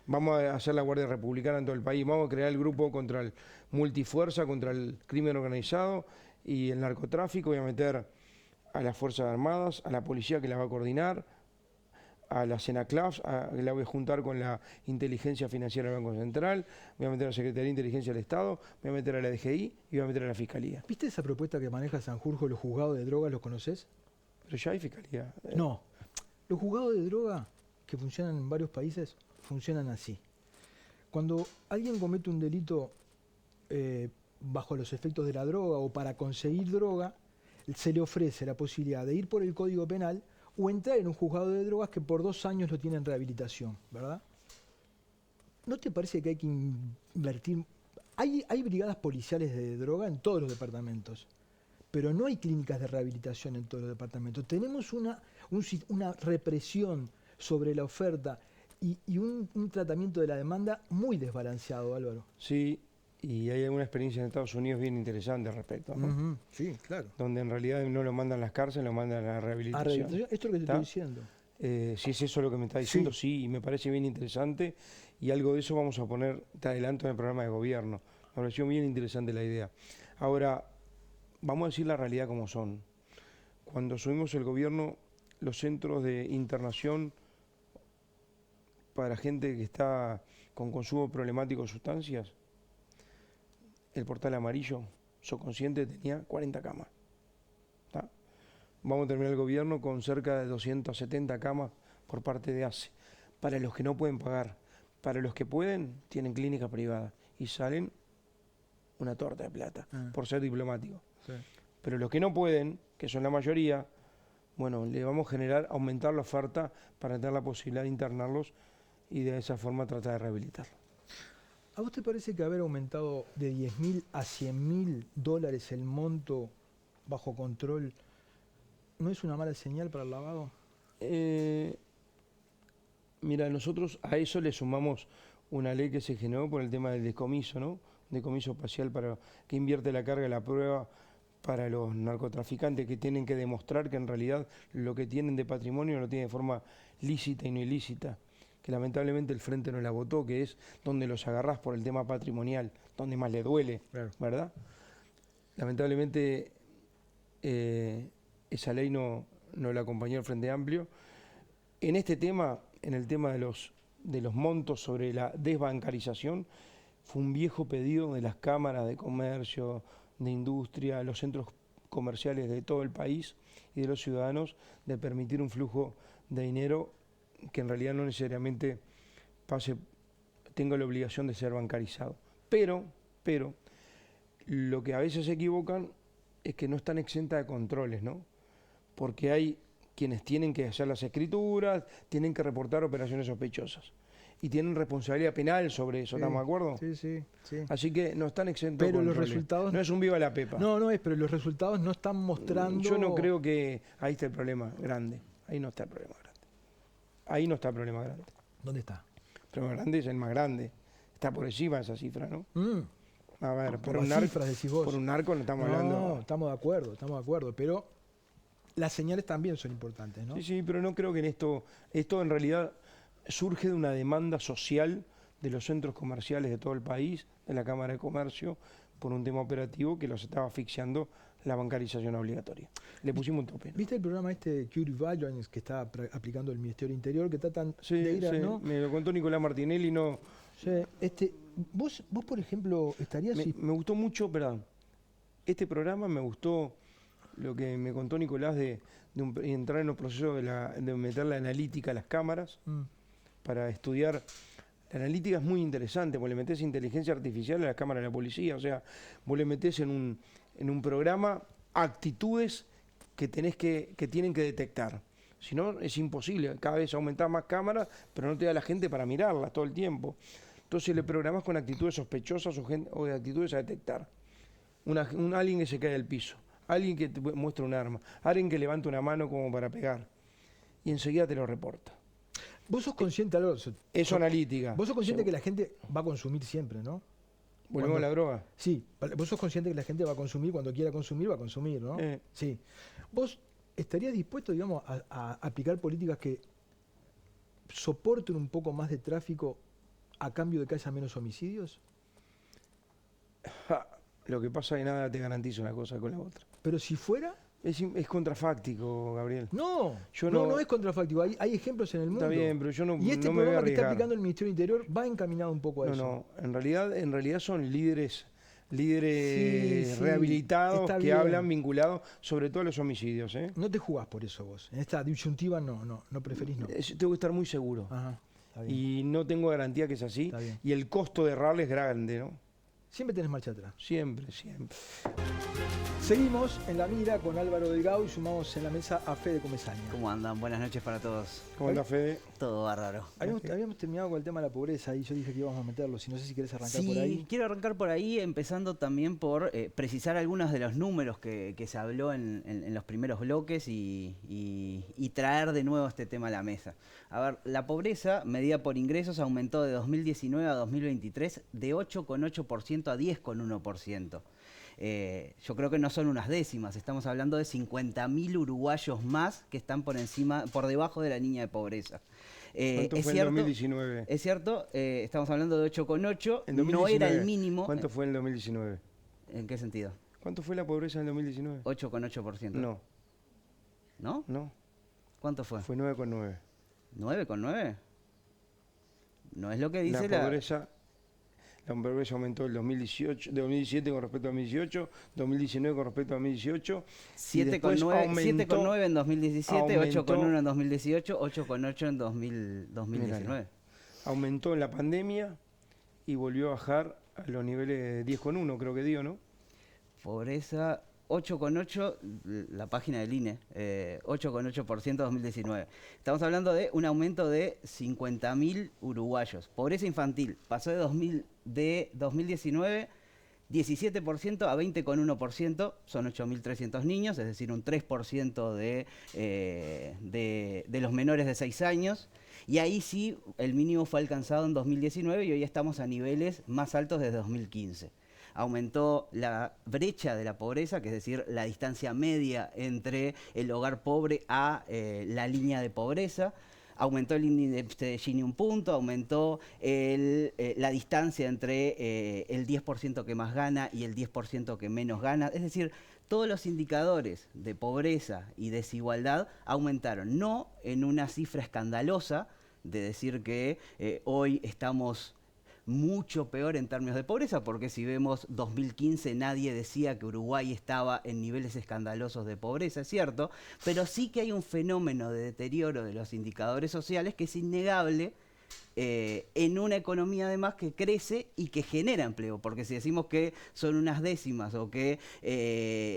Vamos a hacer la Guardia Republicana en todo el país, vamos a crear el grupo contra el multifuerza, contra el crimen organizado y el narcotráfico. Voy a meter a las Fuerzas Armadas, a la policía que la va a coordinar, a la Senaclaf, que la voy a juntar con la inteligencia financiera del Banco Central, voy a meter a la Secretaría de Inteligencia del Estado, voy a meter a la DGI y voy a meter a la Fiscalía. ¿Viste esa propuesta que maneja Sanjurjo, los juzgados de droga, los conoces? Pero ya hay Fiscalía. No, los juzgados de droga que funcionan en varios países funcionan así. Cuando alguien comete un delito bajo los efectos de la droga o para conseguir droga, se le ofrece la posibilidad de ir por el Código Penal o entrar en un juzgado de drogas que por 2 años lo tiene en rehabilitación, ¿verdad? ¿No te parece que hay que invertir? Hay brigadas policiales de droga en todos los departamentos, pero no hay clínicas de rehabilitación en todos los departamentos. Tenemos una represión sobre la oferta y un tratamiento de la demanda muy desbalanceado, Álvaro. Sí, y hay alguna experiencia en Estados Unidos bien interesante al respecto, ¿no? Sí, claro. Donde en realidad no lo mandan a las cárceles, lo mandan a la rehabilitación. Esto es lo que te estoy diciendo. Si es eso lo que me está diciendo, sí, y me parece bien interesante. Y algo de eso vamos a poner, te adelanto, en el programa de gobierno. Me pareció bien interesante la idea. Ahora, vamos a decir la realidad como son. Cuando asumimos el gobierno, los centros de internación para gente que está con consumo problemático de sustancias, el Portal Amarillo, soy consciente, tenía 40 camas. ¿Tá? Vamos a terminar el gobierno con cerca de 270 camas por parte de ACE. Para los que no pueden pagar, para los que pueden, tienen clínica privada y salen una torta de plata por ser diplomático. Sí. Pero los que no pueden, que son la mayoría, bueno, le vamos a aumentar la oferta para tener la posibilidad de internarlos y de esa forma tratar de rehabilitarlo. ¿A vos te parece que haber aumentado de 10.000 a $100.000 el monto bajo control no es una mala señal para el lavado? Mira, nosotros a eso le sumamos una ley que se generó por el tema del decomiso, ¿no? Decomiso parcial para que invierte la carga de la prueba para los narcotraficantes que tienen que demostrar que en realidad lo que tienen de patrimonio lo tienen de forma lícita y no ilícita, que lamentablemente el Frente no la votó, que es donde los agarrás por el tema patrimonial, donde más le duele, claro. ¿Verdad? Lamentablemente esa ley no la acompañó el Frente Amplio. En este tema, en el tema de los montos sobre la desbancarización, fue un viejo pedido de las cámaras de comercio, de industria, los centros comerciales de todo el país y de los ciudadanos de permitir un flujo de dinero que en realidad no necesariamente tenga la obligación de ser bancarizado. Pero, lo que a veces se equivocan es que no están exentas de controles, ¿no? Porque hay quienes tienen que hacer las escrituras, tienen que reportar operaciones sospechosas y tienen responsabilidad penal sobre eso, ¿estamos de acuerdo? Sí. Así que no están exentos de Pero los controles. resultados... No es un viva la pepa. No es, pero los resultados no están mostrando... Yo no creo que ahí está el problema grande. Ahí no está el problema grande. Ahí no está el problema grande. ¿Dónde está? El problema grande es el más grande. Está por encima de esa cifra, ¿no? A ver, por las cifras, decís vos. Por un narco no estamos hablando... No, estamos de acuerdo, pero las señales también son importantes, ¿no? Sí, pero no creo que esto en realidad surge de una demanda social de los centros comerciales de todo el país, de la Cámara de Comercio, por un tema operativo que los estaba asfixiando la bancarización obligatoria. Le pusimos un tope, ¿no? ¿Viste el programa Cure Violence que está aplicando el Ministerio del Interior, que tratan de ir a, ¿no? Me lo contó Nicolás Martinelli, no... Sí, vos, por ejemplo, estarías... Me gustó mucho, perdón, este programa me gustó lo que me contó Nicolás de entrar en los procesos de meter la analítica a las cámaras para estudiar. La analítica es muy interesante, vos le metés inteligencia artificial a las cámaras de la policía, o sea, vos le metés en un programa actitudes que tienen que detectar. Si no, es imposible, cada vez aumentás más cámaras, pero no te da la gente para mirarlas todo el tiempo. Entonces le programás con actitudes sospechosas o de actitudes a detectar. Alguien que se cae al piso, alguien que te muestra un arma, alguien que levanta una mano como para pegar, y enseguida te lo reporta. Vos sos consciente, Alonso. Eso analítica. Vos sos consciente que la gente va a consumir siempre, ¿no? ¿Volvemos a la droga? Sí, vos sos consciente que la gente va a consumir, cuando quiera consumir, va a consumir, ¿no? Sí. ¿Vos estarías dispuesto, digamos, a aplicar políticas que soporten un poco más de tráfico a cambio de que haya menos homicidios? Lo que pasa es que nada te garantiza una cosa con la otra. Pero si fuera... Es contrafáctico, Gabriel. No es contrafáctico. Hay ejemplos en el mundo. Está bien, pero yo no me voy a arriesgar. Y este programa que está aplicando el Ministerio del Interior va encaminado un poco a eso. No, en realidad son líderes sí, rehabilitados que bien. hablan vinculados sobre todo a los homicidios. No te jugás por eso vos. En esta disyuntiva no preferís no. Tengo que estar muy seguro. Ajá, está bien. Y no tengo garantía que es así. Está bien. Y el costo de errarle es grande, ¿no? Siempre tenés marcha atrás. Siempre. Seguimos en la mira con Álvaro Delgado y sumamos en la mesa a Fede Comesaña. ¿Cómo andan? Buenas noches para todos. ¿Cómo anda, Fede? Todo bárbaro. Habíamos terminado con el tema de la pobreza y yo dije que íbamos a meterlo. Si no sé si querés arrancar por ahí. Sí, quiero arrancar por ahí, empezando también por precisar algunos de los números que se habló en los primeros bloques y traer de nuevo este tema a la mesa. A ver, la pobreza medida por ingresos aumentó de 2019 a 2023 de 8,8% a 10,1%. Yo creo que no son unas décimas, estamos hablando de 50.000 uruguayos más que están por debajo de la línea de pobreza. ¿Cuánto fue en 2019? Es cierto, estamos hablando de 8,8, no era el mínimo. ¿Cuánto fue en el 2019? ¿En qué sentido? ¿Cuánto fue la pobreza en el 2019? 8,8%. No. ¿No? No. ¿Cuánto fue? Fue 9,9. ¿9,9? No es lo que dice la pobreza. La pobreza aumentó el 2017 con respecto a 2018, 2019 con respecto a 2018. 7,9 en 2017, 8,1 en 2018, 8,8 en 2019. Aumentó en la pandemia y volvió a bajar a los niveles de 10,1, creo que dio, ¿no? Pobreza 8,8, la página del INE, 8,8% 2019. Estamos hablando de un aumento de 50.000 uruguayos. Pobreza infantil pasó de 2019, 17% a 20,1%, son 8.300 niños, es decir, un 3% de los menores de 6 años. Y ahí sí, el mínimo fue alcanzado en 2019 y hoy estamos a niveles más altos desde 2015. Aumentó la brecha de la pobreza, que es decir, la distancia media entre el hogar pobre a la línea de pobreza. Aumentó el índice de Gini un punto, aumentó la distancia entre el 10% que más gana y el 10% que menos gana. Es decir, todos los indicadores de pobreza y desigualdad aumentaron, no en una cifra escandalosa de decir que hoy estamos mucho peor en términos de pobreza, porque si vemos 2015 nadie decía que Uruguay estaba en niveles escandalosos de pobreza, es cierto, pero sí que hay un fenómeno de deterioro de los indicadores sociales que es innegable en una economía además que crece y que genera empleo, porque si decimos que son unas décimas o que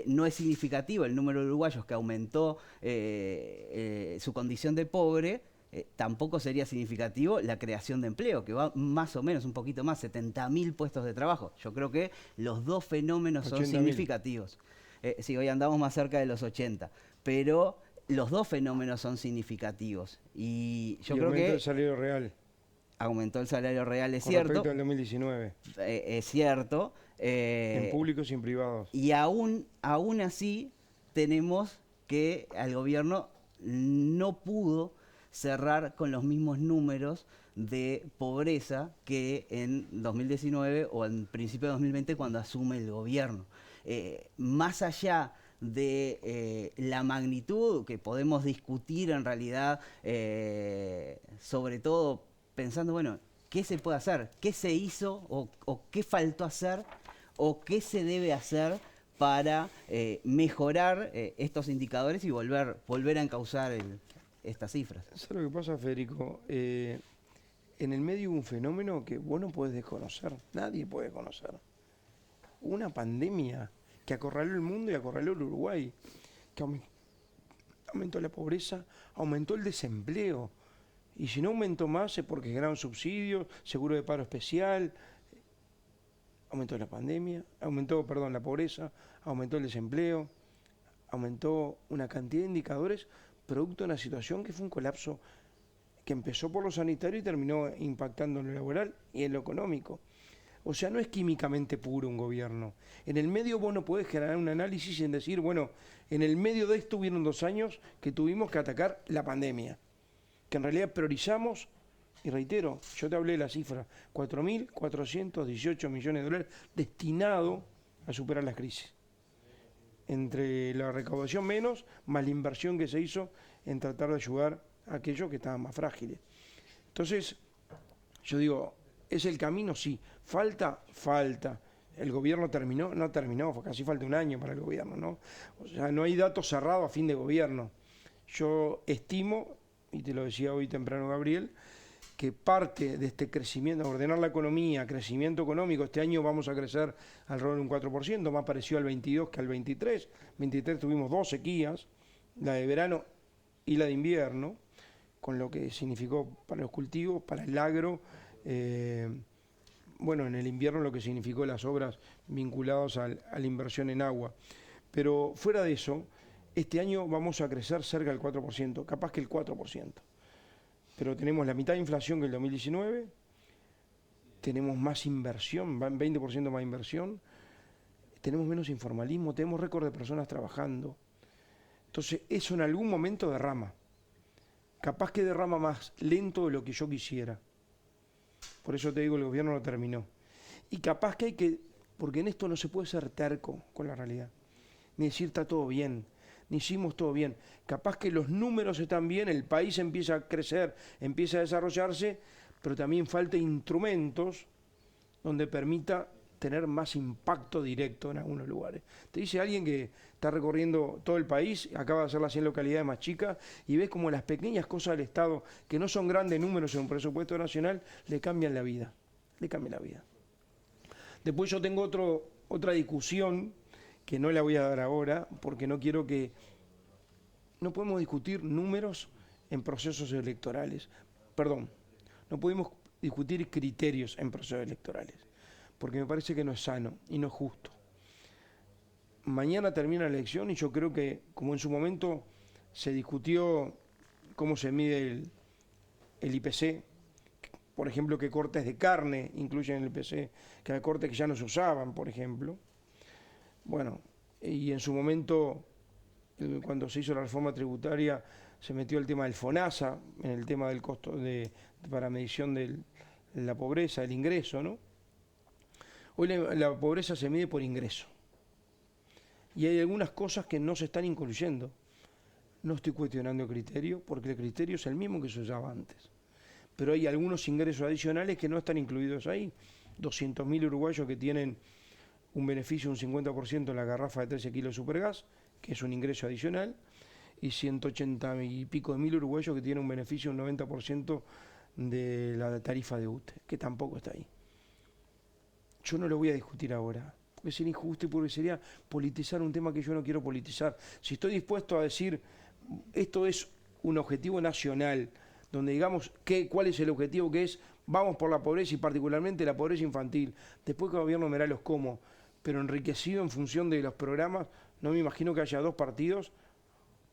no es significativo el número de uruguayos que aumentó su condición de pobre, tampoco sería significativo la creación de empleo, que va más o menos, un poquito más, 70.000 puestos de trabajo. Yo creo que los dos fenómenos son significativos. Sí, hoy andamos más cerca de los 80, pero los dos fenómenos son significativos. Y yo creo que el salario real. Aumentó el salario real, es Con cierto. respecto al 2019. Es cierto. En públicos y en privados. Y aún así tenemos que el gobierno no pudo cerrar con los mismos números de pobreza que en 2019 o en principio de 2020 cuando asume el gobierno. Más allá de la magnitud que podemos discutir en realidad, sobre todo pensando, bueno, ¿qué se puede hacer? ¿Qué se hizo o qué faltó hacer o qué se debe hacer para mejorar estos indicadores y volver a encauzar estas cifras? ¿Sabes lo que pasa, Federico? En el medio hubo un fenómeno que vos no podés desconocer, nadie puede conocer. Una pandemia que acorraló el mundo y acorraló el Uruguay, que aumentó la pobreza, aumentó el desempleo. Y si no aumentó más es porque generaron subsidios, seguro de paro especial, aumentó la pandemia, la pobreza, aumentó el desempleo, aumentó una cantidad de indicadores producto de una situación que fue un colapso que empezó por lo sanitario y terminó impactando en lo laboral y en lo económico. O sea, no es químicamente puro un gobierno. En el medio vos no podés generar un análisis sin decir, bueno, en el medio de esto hubieron 2 años que tuvimos que atacar la pandemia, que en realidad priorizamos, y reitero, yo te hablé de la cifra, 4.418 millones de dólares destinados a superar las crisis. Entre la recaudación menos, más la inversión que se hizo en tratar de ayudar a aquellos que estaban más frágiles. Entonces, yo digo, ¿es el camino? Sí. ¿Falta? Falta. ¿El gobierno terminó? No terminó, casi falta un año para el gobierno, ¿no? O sea, no hay datos cerrados a fin de gobierno. Yo estimo, y te lo decía hoy temprano Gabriel, que parte de este crecimiento, ordenar la economía, crecimiento económico, este año vamos a crecer alrededor de un 4%, más parecido al 22 que al 23. 23 tuvimos 2 sequías, la de verano y la de invierno, con lo que significó para los cultivos, para el agro, bueno, en el invierno lo que significó las obras vinculadas a la inversión en agua. Pero fuera de eso, este año vamos a crecer cerca del 4%, capaz que el 4%. Pero tenemos la mitad de inflación que el 2019, tenemos más inversión, 20% más inversión, tenemos menos informalismo, tenemos récord de personas trabajando. Entonces eso en algún momento derrama. Capaz que derrama más lento de lo que yo quisiera. Por eso te digo, el gobierno no terminó. Y capaz que hay que, porque en esto no se puede ser terco con la realidad, ni decir está todo bien, ni hicimos todo bien. Capaz que los números están bien, el país empieza a crecer, empieza a desarrollarse, pero también falta instrumentos donde permita tener más impacto directo en algunos lugares. Te dice alguien que está recorriendo todo el país, acaba de hacer las 100 localidades más chicas, y ves como las pequeñas cosas del Estado, que no son grandes números en un presupuesto nacional, le cambian la vida. Le cambian la vida. Después yo tengo otra discusión, que no la voy a dar ahora, porque no quiero que... No podemos discutir números en procesos electorales. Perdón, no podemos discutir criterios en procesos electorales, porque me parece que no es sano y no es justo. Mañana termina la elección y yo creo que, como en su momento se discutió cómo se mide el IPC, por ejemplo, qué cortes de carne incluyen el IPC, que hay cortes que ya no se usaban, por ejemplo. Bueno, y en su momento, cuando se hizo la reforma tributaria, se metió el tema del FONASA, en el tema del costo para medición de la pobreza, el ingreso, ¿no? Hoy la pobreza se mide por ingreso. Y hay algunas cosas que no se están incluyendo. No estoy cuestionando el criterio, porque el criterio es el mismo que se usaba antes. pero hay algunos ingresos adicionales que no están incluidos ahí. 200.000 uruguayos que tienen un beneficio de un 50% en la garrafa de 13 kilos de Supergas, que es un ingreso adicional, y 180 y pico de mil uruguayos que tienen un beneficio de un 90% de la tarifa de UTE, que tampoco está ahí. Yo no lo voy a discutir ahora, porque sería injusto y porque sería politizar un tema que yo no quiero politizar. Si estoy dispuesto a decir, esto es un objetivo nacional, donde digamos cuál es el objetivo, que es, vamos por la pobreza y particularmente la pobreza infantil, después que el gobierno verá los cómo, pero enriquecido en función de los programas, no me imagino que haya 2 partidos,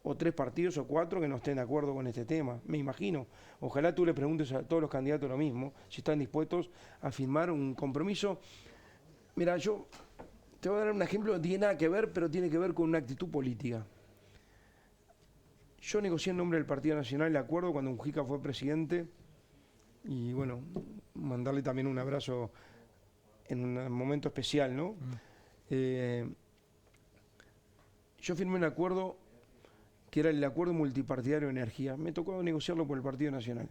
o 3 partidos, o 4 que no estén de acuerdo con este tema, me imagino. Ojalá tú le preguntes a todos los candidatos lo mismo, si están dispuestos a firmar un compromiso. Mira, yo te voy a dar un ejemplo, no tiene nada que ver, pero tiene que ver con una actitud política. Yo negocié en nombre del Partido Nacional el acuerdo cuando Mujica fue presidente, y bueno, mandarle también un abrazo en un momento especial, ¿no? Yo firmé un acuerdo que era el acuerdo multipartidario de energía. Me tocó negociarlo por el Partido Nacional.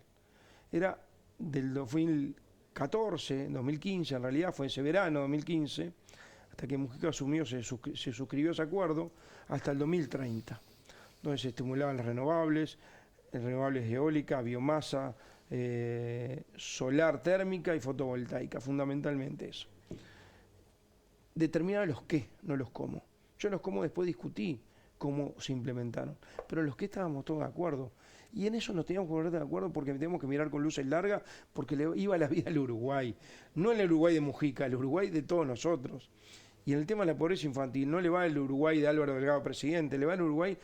Era del 2014, 2015, en realidad fue ese verano 2015, hasta que Mujica asumió, se suscribió ese acuerdo, hasta el 2030, donde se estimulaban las renovables eólica, biomasa, solar térmica y fotovoltaica, fundamentalmente eso. Determinar los qué, no los cómo. Yo los cómo después discutí cómo se implementaron, pero los que estábamos todos de acuerdo, y en eso nos teníamos que poner de acuerdo porque teníamos que mirar con luces largas, porque le iba la vida al Uruguay, no el Uruguay de Mujica, el Uruguay de todos nosotros. Y en el tema de la pobreza infantil no le va el Uruguay de Álvaro Delgado presidente, le va el Uruguay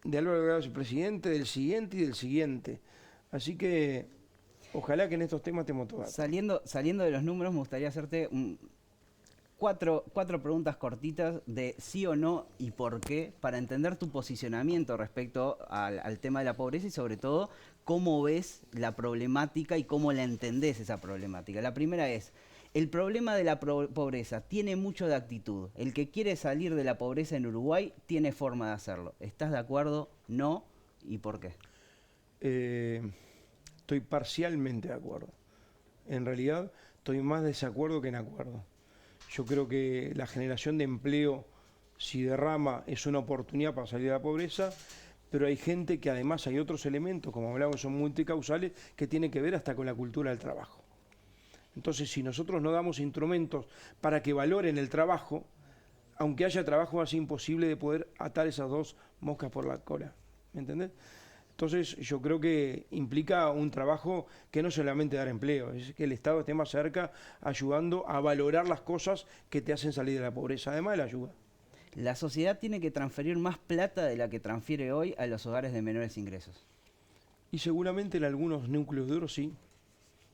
de Álvaro Delgado presidente, del siguiente y del siguiente. Así que ojalá que en estos temas estemos todos. Saliendo de los números, me gustaría hacerte cuatro preguntas cortitas de sí o no y por qué, para entender tu posicionamiento respecto al tema de la pobreza y sobre todo cómo ves la problemática y cómo la entendés esa problemática. La primera es, el problema de la pobreza tiene mucho de actitud. El que quiere salir de la pobreza en Uruguay tiene forma de hacerlo. ¿Estás de acuerdo? ¿No? ¿Y por qué? Estoy parcialmente de acuerdo. En realidad, estoy más desacuerdo que en acuerdo. Yo creo que la generación de empleo, si derrama, es una oportunidad para salir de la pobreza, pero hay gente que además hay otros elementos, como hablamos, son multicausales, que tienen que ver hasta con la cultura del trabajo. Entonces, si nosotros no damos instrumentos para que valoren el trabajo, aunque haya trabajo, va a ser imposible de poder atar esas 2 moscas por la cola. ¿Me entendés? Entonces, yo creo que implica un trabajo que no solamente dar empleo, es que el Estado esté más cerca ayudando a valorar las cosas que te hacen salir de la pobreza, además de la ayuda. La sociedad tiene que transferir más plata de la que transfiere hoy a los hogares de menores ingresos. Y seguramente en algunos núcleos duros sí,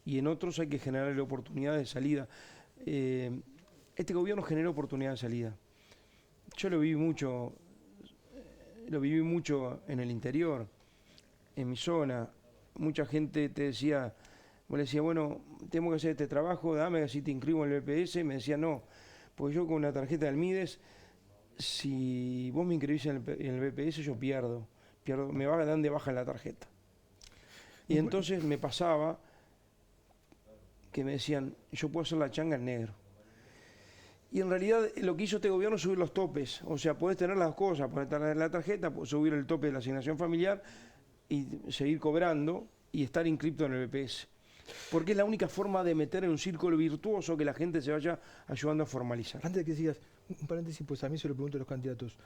y en otros hay que generar oportunidades de salida. Este gobierno generó oportunidades de salida. Yo lo viví mucho en el interior, en mi zona. Mucha gente te decía, vos le decías, bueno, tengo que hacer este trabajo, dame así te inscribo en el BPS. Me decía, no, porque yo con una tarjeta del Mides, si vos me inscribís en el BPS, yo pierdo, me dan de baja en la tarjeta. Y entonces me pasaba que me decían, yo puedo hacer la changa en negro. Y en realidad lo que hizo este gobierno es subir los topes. O sea, podés tener las 2 cosas, podés tener la tarjeta, podés subir el tope de la asignación familiar y seguir cobrando y estar inscripto en el BPS. Porque es la única forma de meter en un círculo virtuoso que la gente se vaya ayudando a formalizar. Antes de que sigas, un paréntesis, pues a mí se lo pregunto a los candidatos.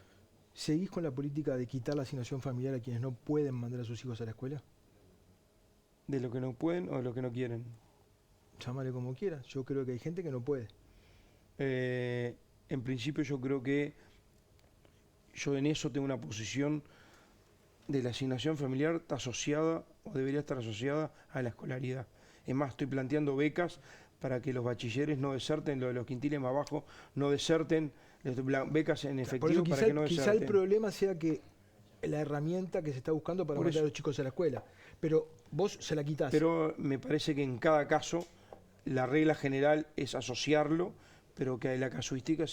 ¿Seguís con la política de quitar la asignación familiar a quienes no pueden mandar a sus hijos a la escuela? ¿De lo que no pueden o de lo que no quieren? Llámale como quieras. Yo creo que hay gente que no puede. En principio yo creo que yo en eso tengo una posición de la asignación familiar está asociada o debería estar asociada a la escolaridad. Es más, estoy planteando becas para que los bachilleres no deserten, lo de los quintiles más bajos, no deserten, becas en efectivo para que no deserten. Quizá el problema sea que la herramienta que se está buscando para mandar a los chicos a la escuela, pero vos se la quitás. Pero me parece que en cada caso la regla general es asociarlo, pero que la casuística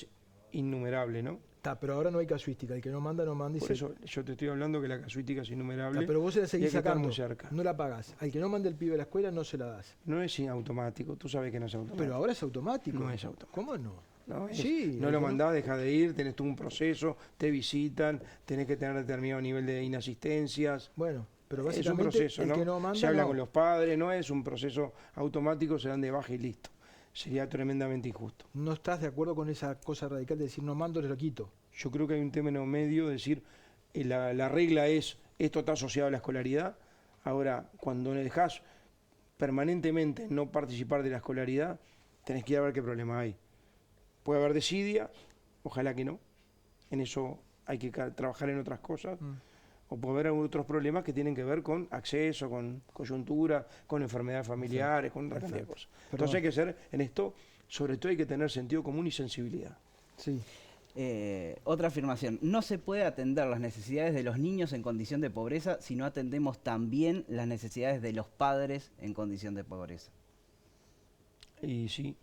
innumerable, ¿no? Pero ahora no hay casuística, el que no manda, no manda y Por eso yo te estoy hablando que la casuística es innumerable. pero vos se la y seguís hay que estar sacando, muy cerca. no la pagás. Al que no manda el pibe a la escuela no se la das. No es automático, tú sabes que no es automático. Pero ahora es automático. No es automático. ¿Cómo no? No, Sí, no lo mandás, deja de ir, tenés tú un proceso, te visitan, tenés que tener determinado nivel de inasistencias. Bueno, pero Es un básicamente proceso, el ¿no? que no manda Se habla no. con los padres, no es un proceso automático, se dan de baja y listo. Sería tremendamente injusto. ¿No estás de acuerdo con esa cosa radical de decir no mando, le lo quito? Yo creo que hay un término medio de decir, la regla es, esto está asociado a la escolaridad. Ahora, cuando dejas permanentemente no participar de la escolaridad, tenés que ir a ver qué problema hay. Puede haber desidia, ojalá que no. En eso hay que trabajar en otras cosas. O puede haber otros problemas que tienen que ver con acceso, con coyuntura, con enfermedades familiares, con otra cantidad de cosas. Entonces hay que ser, en esto, sobre todo hay que tener sentido común y sensibilidad. Sí. Otra afirmación, no se puede atender las necesidades de los niños en condición de pobreza si no atendemos también las necesidades de los padres en condición de pobreza. Y sí,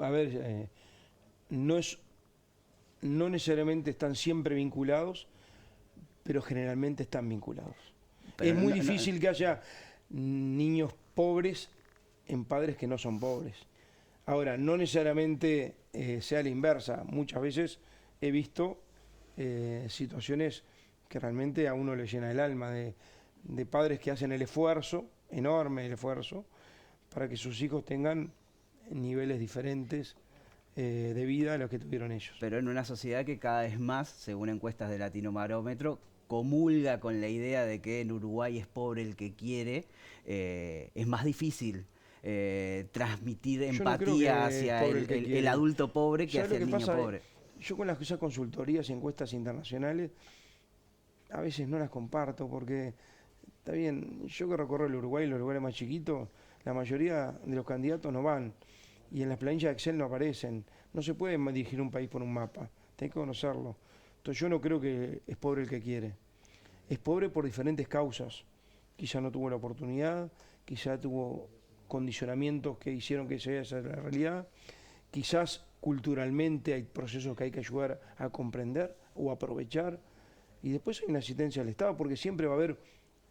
a ver, no necesariamente están siempre vinculados, pero generalmente están vinculados. Pero es muy difícil que haya niños pobres en padres que no son pobres. Ahora, no necesariamente sea la inversa. Muchas veces he visto situaciones que realmente a uno le llena el alma, de padres que hacen el esfuerzo, enorme el esfuerzo, para que sus hijos tengan niveles diferentes de vida a los que tuvieron ellos. Pero en una sociedad que cada vez más, según encuestas de Latinobarómetro, comulga con la idea de que en Uruguay es pobre el que quiere, es más difícil transmitir empatía hacia el adulto pobre que hacia el niño pobre. Yo con esas consultorías y encuestas internacionales a veces no las comparto porque, está bien, yo que recorro el Uruguay, los lugares más chiquitos, la mayoría de los candidatos no van y en las planillas de Excel no aparecen. No se puede dirigir un país por un mapa, hay que conocerlo. Entonces yo no creo que es pobre el que quiere. Es pobre por diferentes causas. Quizá no tuvo la oportunidad, quizá tuvo condicionamientos que hicieron que sea esa la realidad. Quizás culturalmente hay procesos que hay que ayudar a comprender o aprovechar. Y después hay una asistencia del Estado, porque siempre va a haber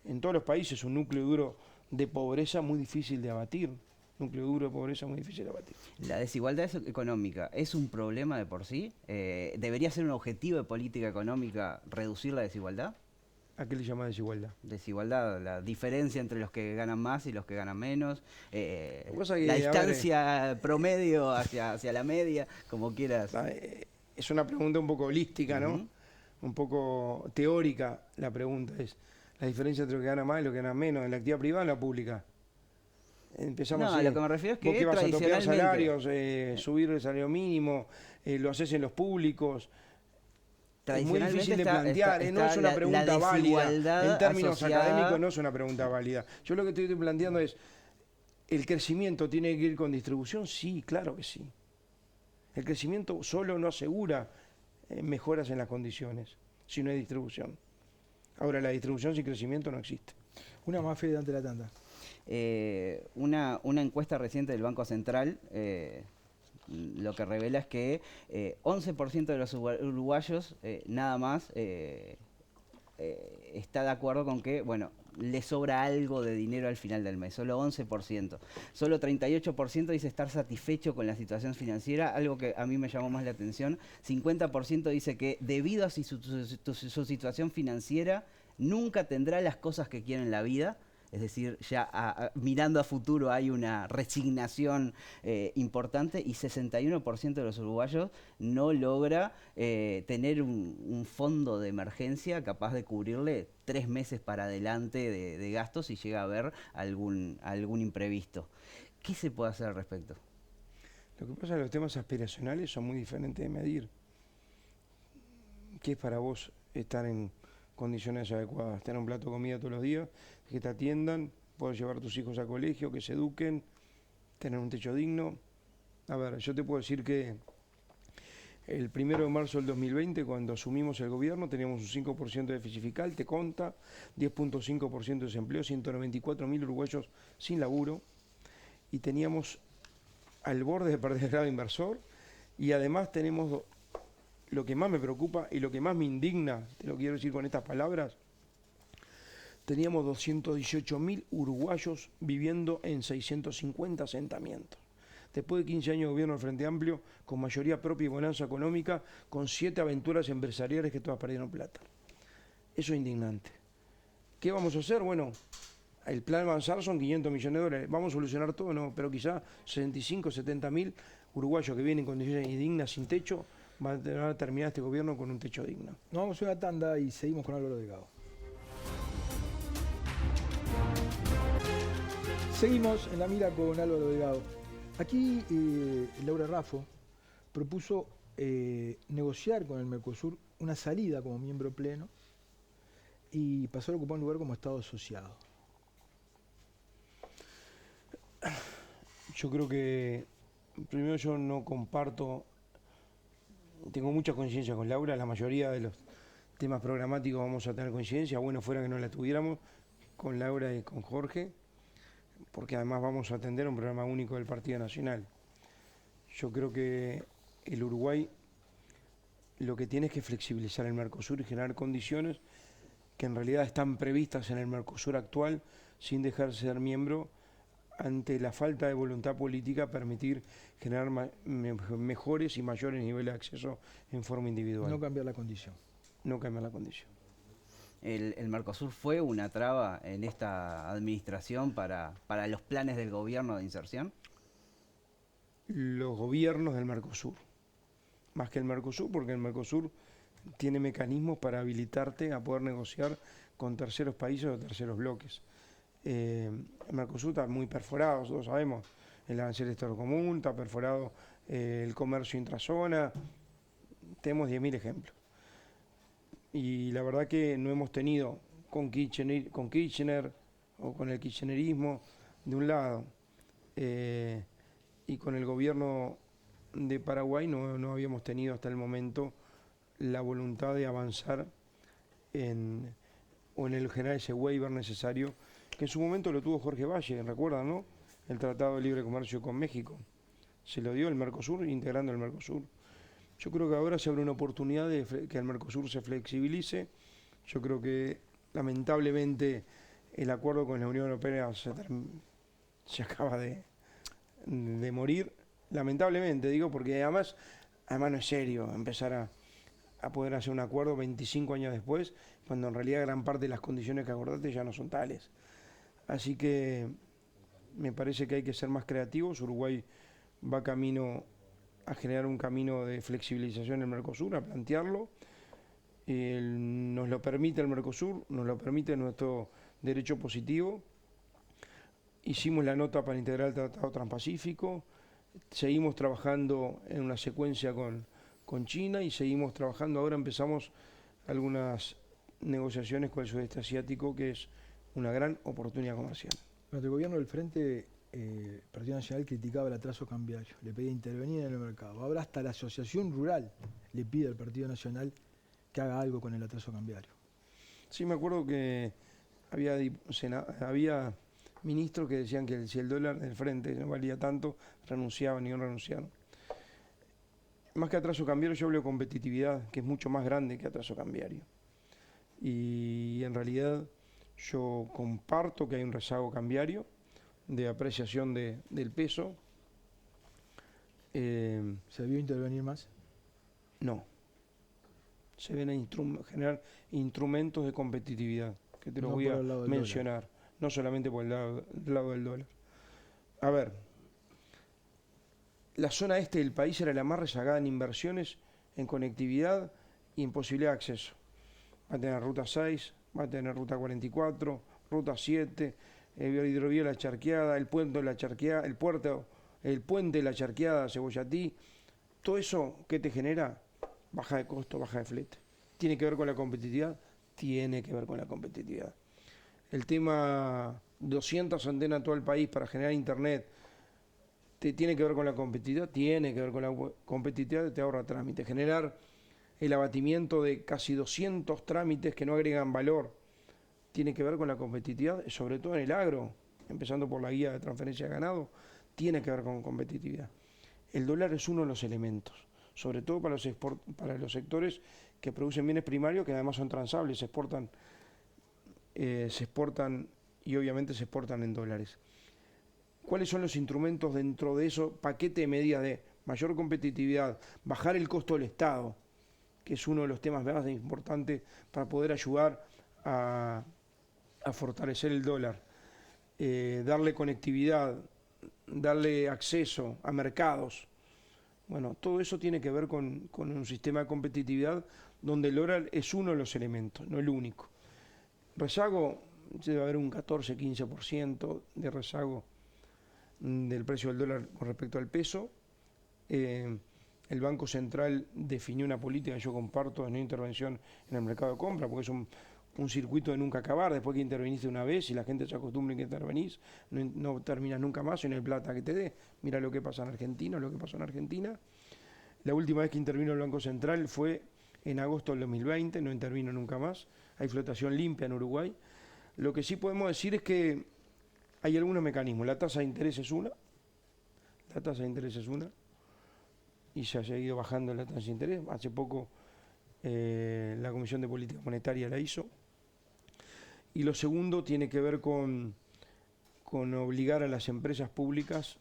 en todos los países un núcleo duro de pobreza muy difícil de abatir. Núcleo duro de pobreza muy difícil de abatir. ¿La desigualdad económica es un problema de por sí? ¿Debería ser un objetivo de política económica reducir la desigualdad? ¿A qué le llama desigualdad? Desigualdad, la diferencia entre los que ganan más y los que ganan menos, la distancia promedio hacia la media, como quieras. Es una pregunta un poco holística, ¿no? Un poco teórica la pregunta es la diferencia entre lo que gana más y lo que gana menos, en la actividad privada o en la pública. Empezamos no, así. lo que me refiero es que ¿Vos qué vas a topear salarios, tradicionalmente subir el salario mínimo, lo haces en los públicos? Es muy difícil de plantear, no es una pregunta válida. En términos académicos no es una pregunta válida. Yo lo que estoy planteando es, ¿el crecimiento tiene que ir con distribución? Sí, claro que sí. El crecimiento solo no asegura mejoras en las condiciones, si no hay distribución. Ahora, la distribución sin crecimiento no existe. Una más, Fede, ante la tanda. Una encuesta reciente del Banco Central lo que revela es que 11% de los uruguayos nada más está de acuerdo con que, bueno, le sobra algo de dinero al final del mes, solo 11%. Solo 38% dice estar satisfecho con la situación financiera, algo que a mí me llamó más la atención. 50% dice que debido a su situación financiera nunca tendrá las cosas que quiere en la vida. Es decir, ya mirando a futuro hay una resignación importante y 61% de los uruguayos no logra tener un fondo de emergencia capaz de cubrirle 3 meses para adelante de gastos si llega a haber algún imprevisto. ¿Qué se puede hacer al respecto? Lo que pasa es que los temas aspiracionales son muy diferentes de medir. ¿Qué es para vos estar en condiciones adecuadas? Tener un plato de comida todos los días, que te atiendan, poder llevar a tus hijos al colegio, que se eduquen, tener un techo digno. A ver, yo te puedo decir que el 1 de marzo del 2020, cuando asumimos el gobierno, teníamos un 5% de déficit fiscal, te conta, 10.5% de desempleo, 194.000 uruguayos sin laburo, y teníamos al borde de perder el grado inversor Y además tenemos lo que más me preocupa y lo que más me indigna, te lo quiero decir con estas palabras, teníamos 218.000 uruguayos viviendo en 650 asentamientos. Después de 15 años de gobierno del Frente Amplio, con mayoría propia y bonanza económica, con 7 aventuras empresariales que todas perdieron plata. Eso es indignante. ¿Qué vamos a hacer? Bueno, el plan avanzar son 500 millones de dólares. ¿Vamos a solucionar todo? No, pero quizá 65, 70.000 uruguayos que vienen en condiciones indignas, sin techo, van a terminar este gobierno con un techo digno. Nos vamos a una tanda y seguimos con Álvaro Delgado. Seguimos en la mira con Álvaro Delgado. Aquí Laura Raffo propuso negociar con el Mercosur una salida como miembro pleno y pasar a ocupar un lugar como Estado asociado. Yo creo que, primero, yo no comparto, tengo mucha coincidencia con Laura, la mayoría de los temas programáticos vamos a tener coincidencia, bueno fuera que no la tuviéramos con Laura y con Jorge, porque además vamos a atender un programa único del Partido Nacional. Yo creo que el Uruguay lo que tiene es que flexibilizar el Mercosur y generar condiciones que en realidad están previstas en el Mercosur actual, sin dejar de ser miembro, ante la falta de voluntad política, permitir generar mejores y mayores niveles de acceso en forma individual. No cambiar la condición. No cambiar la condición. ¿El Mercosur fue una traba en esta administración para los planes del gobierno de inserción? Los gobiernos del Mercosur, más que el Mercosur, porque el Mercosur tiene mecanismos para habilitarte a poder negociar con terceros países o terceros bloques. El Mercosur está muy perforado, todos sabemos, el arancel externo común, está perforado el comercio intrazona, tenemos 10.000 ejemplos. Y la verdad que no hemos tenido con Kirchner o con el kirchnerismo de un lado y con el gobierno de Paraguay no habíamos tenido hasta el momento la voluntad de avanzar en el generar ese waiver necesario, que en su momento lo tuvo Jorge Valle, ¿recuerdan, no? El Tratado de Libre Comercio con México. Se lo dio el Mercosur, integrando el Mercosur. Yo creo que ahora se abre una oportunidad de que el Mercosur se flexibilice. Yo creo que lamentablemente el acuerdo con la Unión Europea se acaba de morir. Lamentablemente, digo, porque además no es serio empezar a poder hacer un acuerdo 25 años después, cuando en realidad gran parte de las condiciones que acordaste ya no son tales. Así que me parece que hay que ser más creativos. Uruguay va camino a generar un camino de flexibilización en el Mercosur, a plantearlo. Nos lo permite el Mercosur, nos lo permite nuestro derecho positivo. Hicimos la nota para integrar el Tratado Transpacífico, seguimos trabajando en una secuencia con China y seguimos trabajando, ahora empezamos algunas negociaciones con el sudeste asiático, que es una gran oportunidad comercial. Durante el gobierno del Frente, el Partido Nacional criticaba el atraso cambiario, le pedía intervenir en el mercado. Ahora hasta la Asociación Rural le pide al Partido Nacional que haga algo con el atraso cambiario. Sí, me acuerdo que había ministros que decían que si el dólar del Frente no valía tanto, renunciaban y no renunciaron. Más que atraso cambiario, yo hablo de competitividad, que es mucho más grande que atraso cambiario. Y en realidad yo comparto que hay un rezago cambiario de apreciación del peso. ¿Se debió intervenir más? No. Se deben generar instrumentos de competitividad, que te los voy a mencionar, no solamente por el lado del dólar. A ver, la zona este del país era la más rezagada en inversiones, en conectividad y en posibilidad de acceso. Va a tener ruta 6, va a tener ruta 44, ruta 7, hidrovía La Charqueada, el puente de La Charqueada, el puente de La Charqueada, Cebollatí. Todo eso, ¿qué te genera? Baja de costo, baja de flete. ¿Tiene que ver con la competitividad? Tiene que ver con la competitividad. El tema 200 antenas en todo el país para generar internet, ¿tiene que ver con la competitividad? Tiene que ver con la competitividad, te ahorra trámite. Generar el abatimiento de casi 200 trámites que no agregan valor, tiene que ver con la competitividad, sobre todo en el agro, empezando por la guía de transferencia de ganado, tiene que ver con competitividad. el dólar es uno de los elementos, sobre todo para los sectores que producen bienes primarios que además son transables, se exportan y obviamente se exportan en dólares. ¿Cuáles son los instrumentos dentro de eso? Paquete de medidas de mayor competitividad, bajar el costo del Estado, que es uno de los temas más importantes para poder ayudar a fortalecer el dólar, darle conectividad, darle acceso a mercados. Bueno, todo eso tiene que ver con un sistema de competitividad donde el dólar es uno de los elementos, no el único. Rezago, debe haber un 14-15% de rezago del precio del dólar con respecto al peso. El Banco Central definió una política que yo comparto de no intervención en el mercado de compra, porque es un circuito de nunca acabar. Después que interviniste una vez y la gente se acostumbra en que intervenís, no terminas nunca más y no hay plata que te dé. Mira lo que pasa en Argentina, lo que pasó en Argentina. La última vez que intervino el Banco Central fue en agosto del 2020, no intervino nunca más. Hay flotación limpia en Uruguay. Lo que sí podemos decir es que hay algunos mecanismos. La tasa de interés es una. Y se ha seguido bajando la tasa de interés. Hace poco la Comisión de Política Monetaria la hizo. Y lo segundo tiene que ver con obligar a las empresas públicas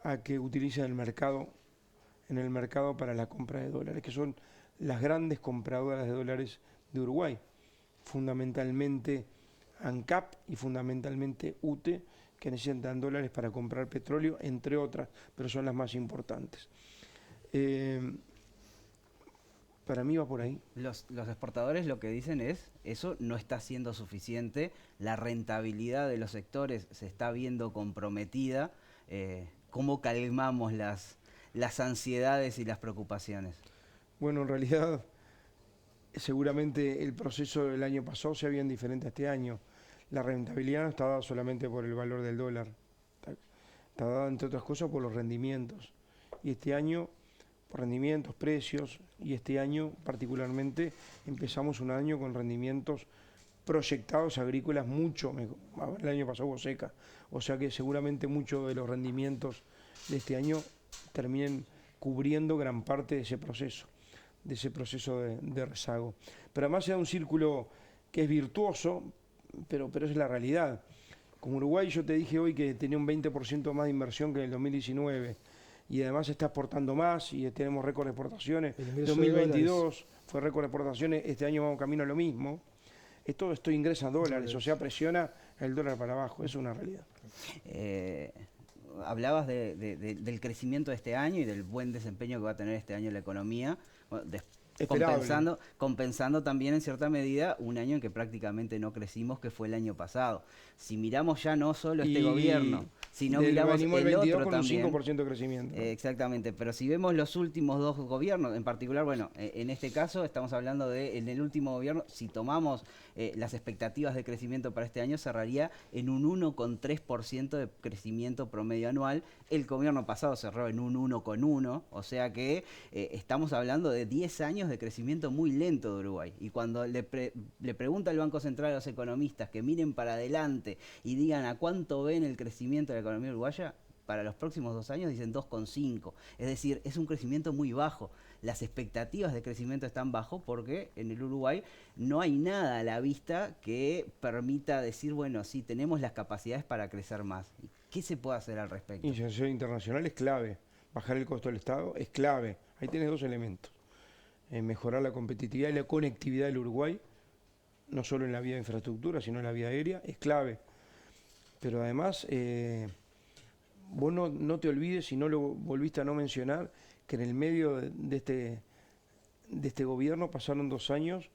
a que utilicen el mercado para la compra de dólares, que son las grandes compradoras de dólares de Uruguay, fundamentalmente ANCAP y fundamentalmente UTE, que necesitan dólares para comprar petróleo, entre otras, pero son las más importantes. Para mí va por ahí. Los exportadores lo que dicen es, eso no está siendo suficiente, la rentabilidad de los sectores se está viendo comprometida. ¿Cómo calmamos las ansiedades y las preocupaciones? Bueno, en realidad, seguramente el proceso del año pasado se había diferente a este año. La rentabilidad no está dada solamente por el valor del dólar, está dada, entre otras cosas, por los rendimientos. Y este año, por rendimientos, precios, y este año particularmente empezamos un año con rendimientos proyectados agrícolas mucho mejor. El año pasado hubo seca, o sea que seguramente muchos de los rendimientos de este año terminen cubriendo gran parte de ese proceso de rezago. Pero además se da un círculo que es virtuoso, pero es la realidad. Como Uruguay, yo te dije hoy que tenía un 20% más de inversión que en el 2019, y además está exportando más y tenemos récord de exportaciones. 2022 fue récord de exportaciones, este año vamos camino a lo mismo. Esto ingresa dólares, o sea, presiona el dólar para abajo, eso es una realidad. Hablabas del crecimiento de este año y del buen desempeño que va a tener este año la economía, compensando también en cierta medida un año en que prácticamente no crecimos, que fue el año pasado. Si miramos ya no solo este gobierno, sino miramos el 22 otro con también, un 5% de crecimiento. Exactamente, pero si vemos los últimos dos gobiernos, en particular, bueno, en este caso estamos hablando en el último gobierno, si tomamos las expectativas de crecimiento para este año, cerraría en un 1,3% de crecimiento promedio anual. El gobierno pasado cerró en un 1,1%, o sea que estamos hablando de 10 años de crecimiento muy lento de Uruguay. Y cuando le pregunta el Banco Central a los economistas que miren para adelante y digan a cuánto ven el crecimiento de la economía uruguaya, para los próximos 2 años dicen 2,5. Es decir, es un crecimiento muy bajo. Las expectativas de crecimiento están bajo porque en el Uruguay no hay nada a la vista que permita decir, bueno, sí, tenemos las capacidades para crecer más. ¿Qué se puede hacer al respecto? Inserción internacional es clave. Bajar el costo del Estado es clave. Ahí tienes dos elementos. Mejorar la competitividad y la conectividad del Uruguay, no solo en la vía de infraestructura, sino en la vía aérea, es clave. Pero además, vos no te olvides, si no lo volviste a no mencionar, que en el medio de este gobierno pasaron 2 años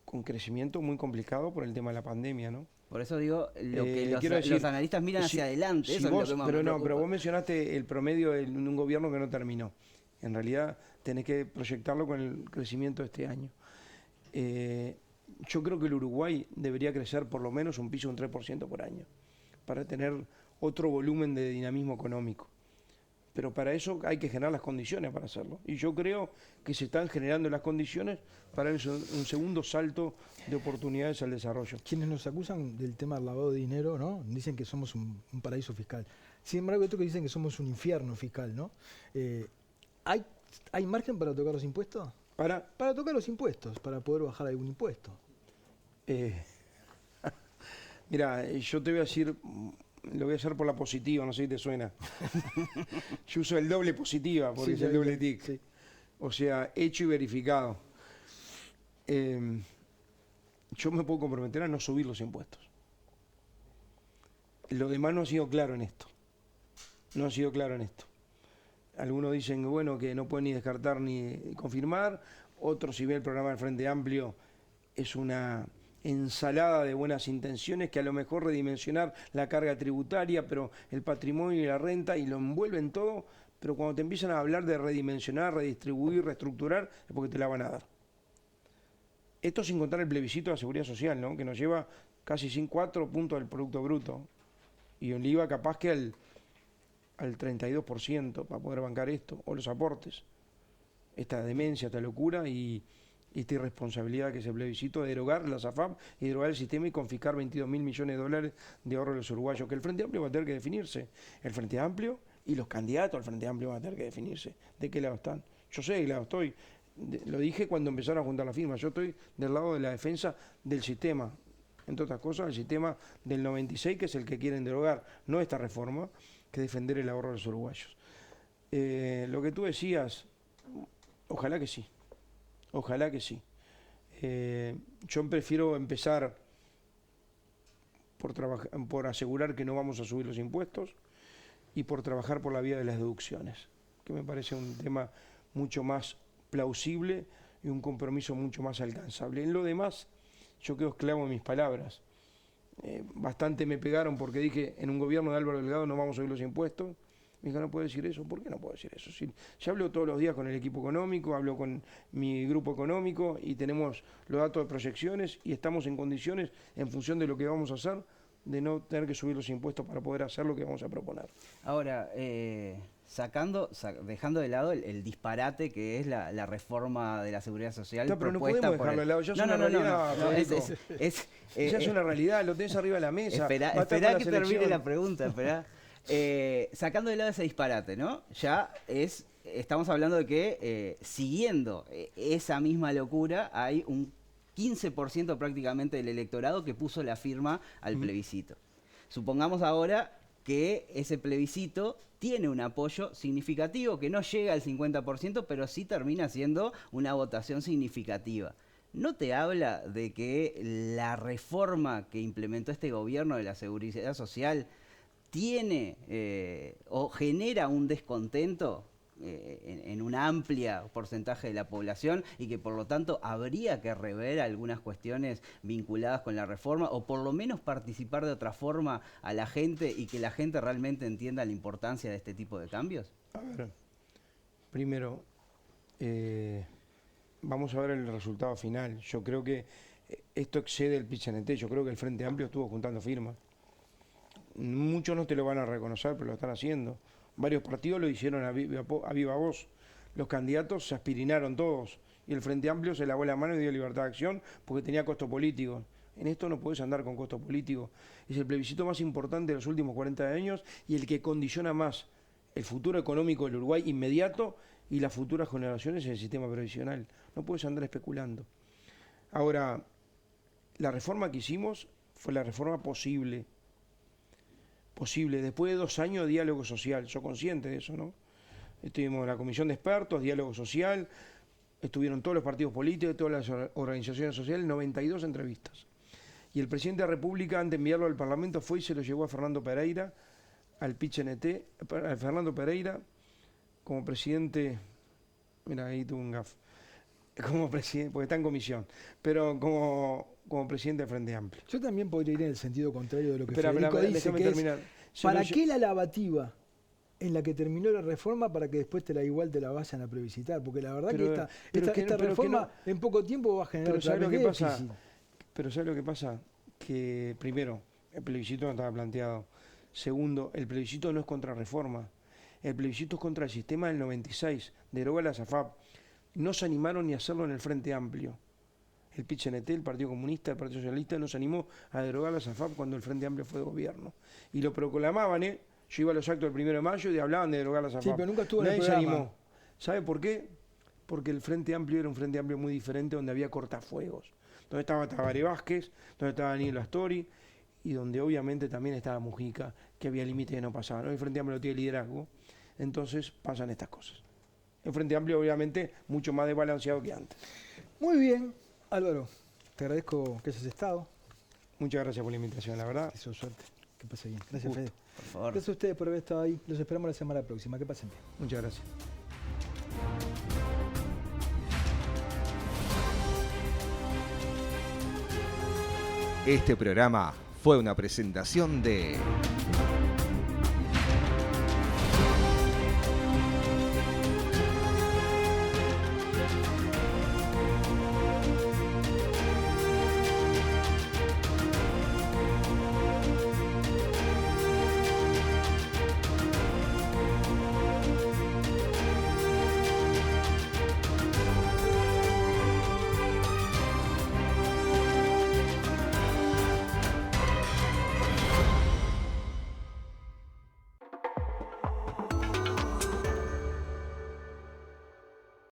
con crecimiento muy complicado por el tema de la pandemia, ¿no? Por eso digo, lo que los analistas miran hacia adelante, eso es lo que más me preocupa. Pero vos mencionaste el promedio de un gobierno que no terminó. En realidad tenés que proyectarlo con el crecimiento de este año. Yo creo que el Uruguay debería crecer por lo menos un piso de un 3% por año, para tener otro volumen de dinamismo económico. Pero para eso hay que generar las condiciones para hacerlo. Y yo creo que se están generando las condiciones para un segundo salto de oportunidades al desarrollo. Quienes nos acusan del tema del lavado de dinero, ¿no? Dicen que somos un paraíso fiscal. Sin embargo, esto que dicen que somos un infierno fiscal, ¿no? ¿Hay margen para tocar los impuestos? Para tocar los impuestos, para poder bajar algún impuesto. Mira, yo te voy a decir, lo voy a hacer por la positiva, no sé si te suena. Yo uso el doble positiva, porque es el doble tic. Sí. O sea, hecho y verificado. Yo me puedo comprometer a no subir los impuestos. Lo demás no ha sido claro en esto. No ha sido claro en esto. Algunos dicen bueno, que no pueden ni descartar ni confirmar. Otros, si ve el programa del Frente Amplio, es una ensalada de buenas intenciones que a lo mejor redimensionar la carga tributaria, pero el patrimonio y la renta, y lo envuelven todo, pero cuando te empiezan a hablar de redimensionar, redistribuir, reestructurar, es porque te la van a dar. Esto sin contar el plebiscito de la Seguridad Social, ¿no? Que nos lleva casi 4 puntos del Producto Bruto. Y el IVA capaz que al 32% para poder bancar esto, o los aportes. Esta demencia, esta locura y esta irresponsabilidad que es el plebiscito de derogar la SAFAP y derogar el sistema y confiscar 22.000 millones de dólares de ahorro de los uruguayos, que el Frente Amplio va a tener que definirse. El Frente Amplio y los candidatos al Frente Amplio van a tener que definirse de qué lado están. Yo sé de qué lado estoy. Lo dije cuando empezaron a juntar las firmas. Yo estoy del lado de la defensa del sistema, entre otras cosas, el sistema del 96, que es el que quieren derogar, no esta reforma, que defender el ahorro de los uruguayos. Lo que tú decías, ojalá que sí. Ojalá que sí. Yo prefiero empezar por asegurar que no vamos a subir los impuestos y por trabajar por la vía de las deducciones, que me parece un tema mucho más plausible y un compromiso mucho más alcanzable. En lo demás, yo quedo esclavo de mis palabras. Bastante me pegaron porque dije en un gobierno de Álvaro Delgado no vamos a subir los impuestos. Me dijo, no puedo decir eso. ¿Por qué no puedo decir eso? Si, ya hablo todos los días con el equipo económico, hablo con mi grupo económico y tenemos los datos de proyecciones y estamos en condiciones, en función de lo que vamos a hacer, de no tener que subir los impuestos para poder hacer lo que vamos a proponer. Ahora, dejando de lado el disparate que es la reforma de la Seguridad Social. No, pero no podemos dejarlo de lado, ya es una realidad. Ya es una realidad, lo tenés arriba de la mesa. Esperá que termine la pregunta, esperá. Sacando de lado ese disparate, ¿no? Estamos hablando de que siguiendo esa misma locura hay un 15% prácticamente del electorado que puso la firma al plebiscito. Supongamos ahora que ese plebiscito tiene un apoyo significativo, que no llega al 50%, pero sí termina siendo una votación significativa. ¿No te habla de que la reforma que implementó este gobierno de la Seguridad Social tiene o genera un descontento en un amplio porcentaje de la población y que por lo tanto habría que rever algunas cuestiones vinculadas con la reforma o por lo menos participar de otra forma a la gente y que la gente realmente entienda la importancia de este tipo de cambios? A ver, primero, vamos a ver el resultado final. Yo creo que esto excede el PIT-CNT. Yo creo que el Frente Amplio estuvo juntando firmas. Muchos no te lo van a reconocer, pero lo están haciendo. Varios partidos lo hicieron a viva voz. Los candidatos se aspirinaron todos. Y el Frente Amplio se lavó la mano y dio libertad de acción porque tenía costo político. En esto no puedes andar con costo político. Es el plebiscito más importante de los últimos 40 años y el que condiciona más el futuro económico del Uruguay inmediato y las futuras generaciones en el sistema previsional. No puedes andar especulando. Ahora, la reforma que hicimos fue la reforma posible. Después de 2 años de diálogo social, yo consciente de eso, ¿no? Estuvimos en la comisión de expertos, diálogo social, estuvieron todos los partidos políticos, todas las organizaciones sociales, 92 entrevistas. Y el presidente de la República, antes de enviarlo al Parlamento, fue y se lo llevó a Fernando Pereira, al PIT-CNT, a Fernando Pereira, como presidente, mira, ahí tuvo un gaf, como presidente, porque está en comisión, pero como presidente del Frente Amplio. Yo también podría ir en el sentido contrario de lo que Federico dice, que terminar. ¿Para qué la lavativa en la que terminó la reforma para que después te la vayan a plebiscitar? Porque la verdad que esta reforma en poco tiempo va a generar otra vez déficit. Pero ¿sabes lo que pasa? Que primero, el plebiscito no estaba planteado. Segundo, el plebiscito no es contra reforma. El plebiscito es contra el sistema del 96, deroga la SAFAP. No se animaron ni a hacerlo en el Frente Amplio. El PIT-CNT, el Partido Comunista, el Partido Socialista, no se animó a derogar la SAFAP cuando el Frente Amplio fue de gobierno. Y lo proclamaban, Yo iba a los actos del 1 de mayo y hablaban de derogar las AFAP. Sí, pero nunca estuvo en el Nadie se programa. animó. ¿Sabe por qué? Porque el Frente Amplio era un Frente Amplio muy diferente, donde había cortafuegos. Donde estaba Tabaré Vázquez, donde estaba Daniel Astori, y donde obviamente también estaba Mujica, que había límites que no pasaban. Hoy el Frente Amplio tiene liderazgo, entonces pasan estas cosas. El Frente Amplio obviamente mucho más desbalanceado que antes. Muy bien, Álvaro, te agradezco que hayas estado. Muchas gracias por la invitación, la verdad. Deseo suerte. Que pase bien. Gracias, Gusto. Fede. Por favor. Gracias a ustedes por haber estado ahí. Los esperamos la semana próxima. Que pasen bien. Muchas gracias. Este programa fue una presentación de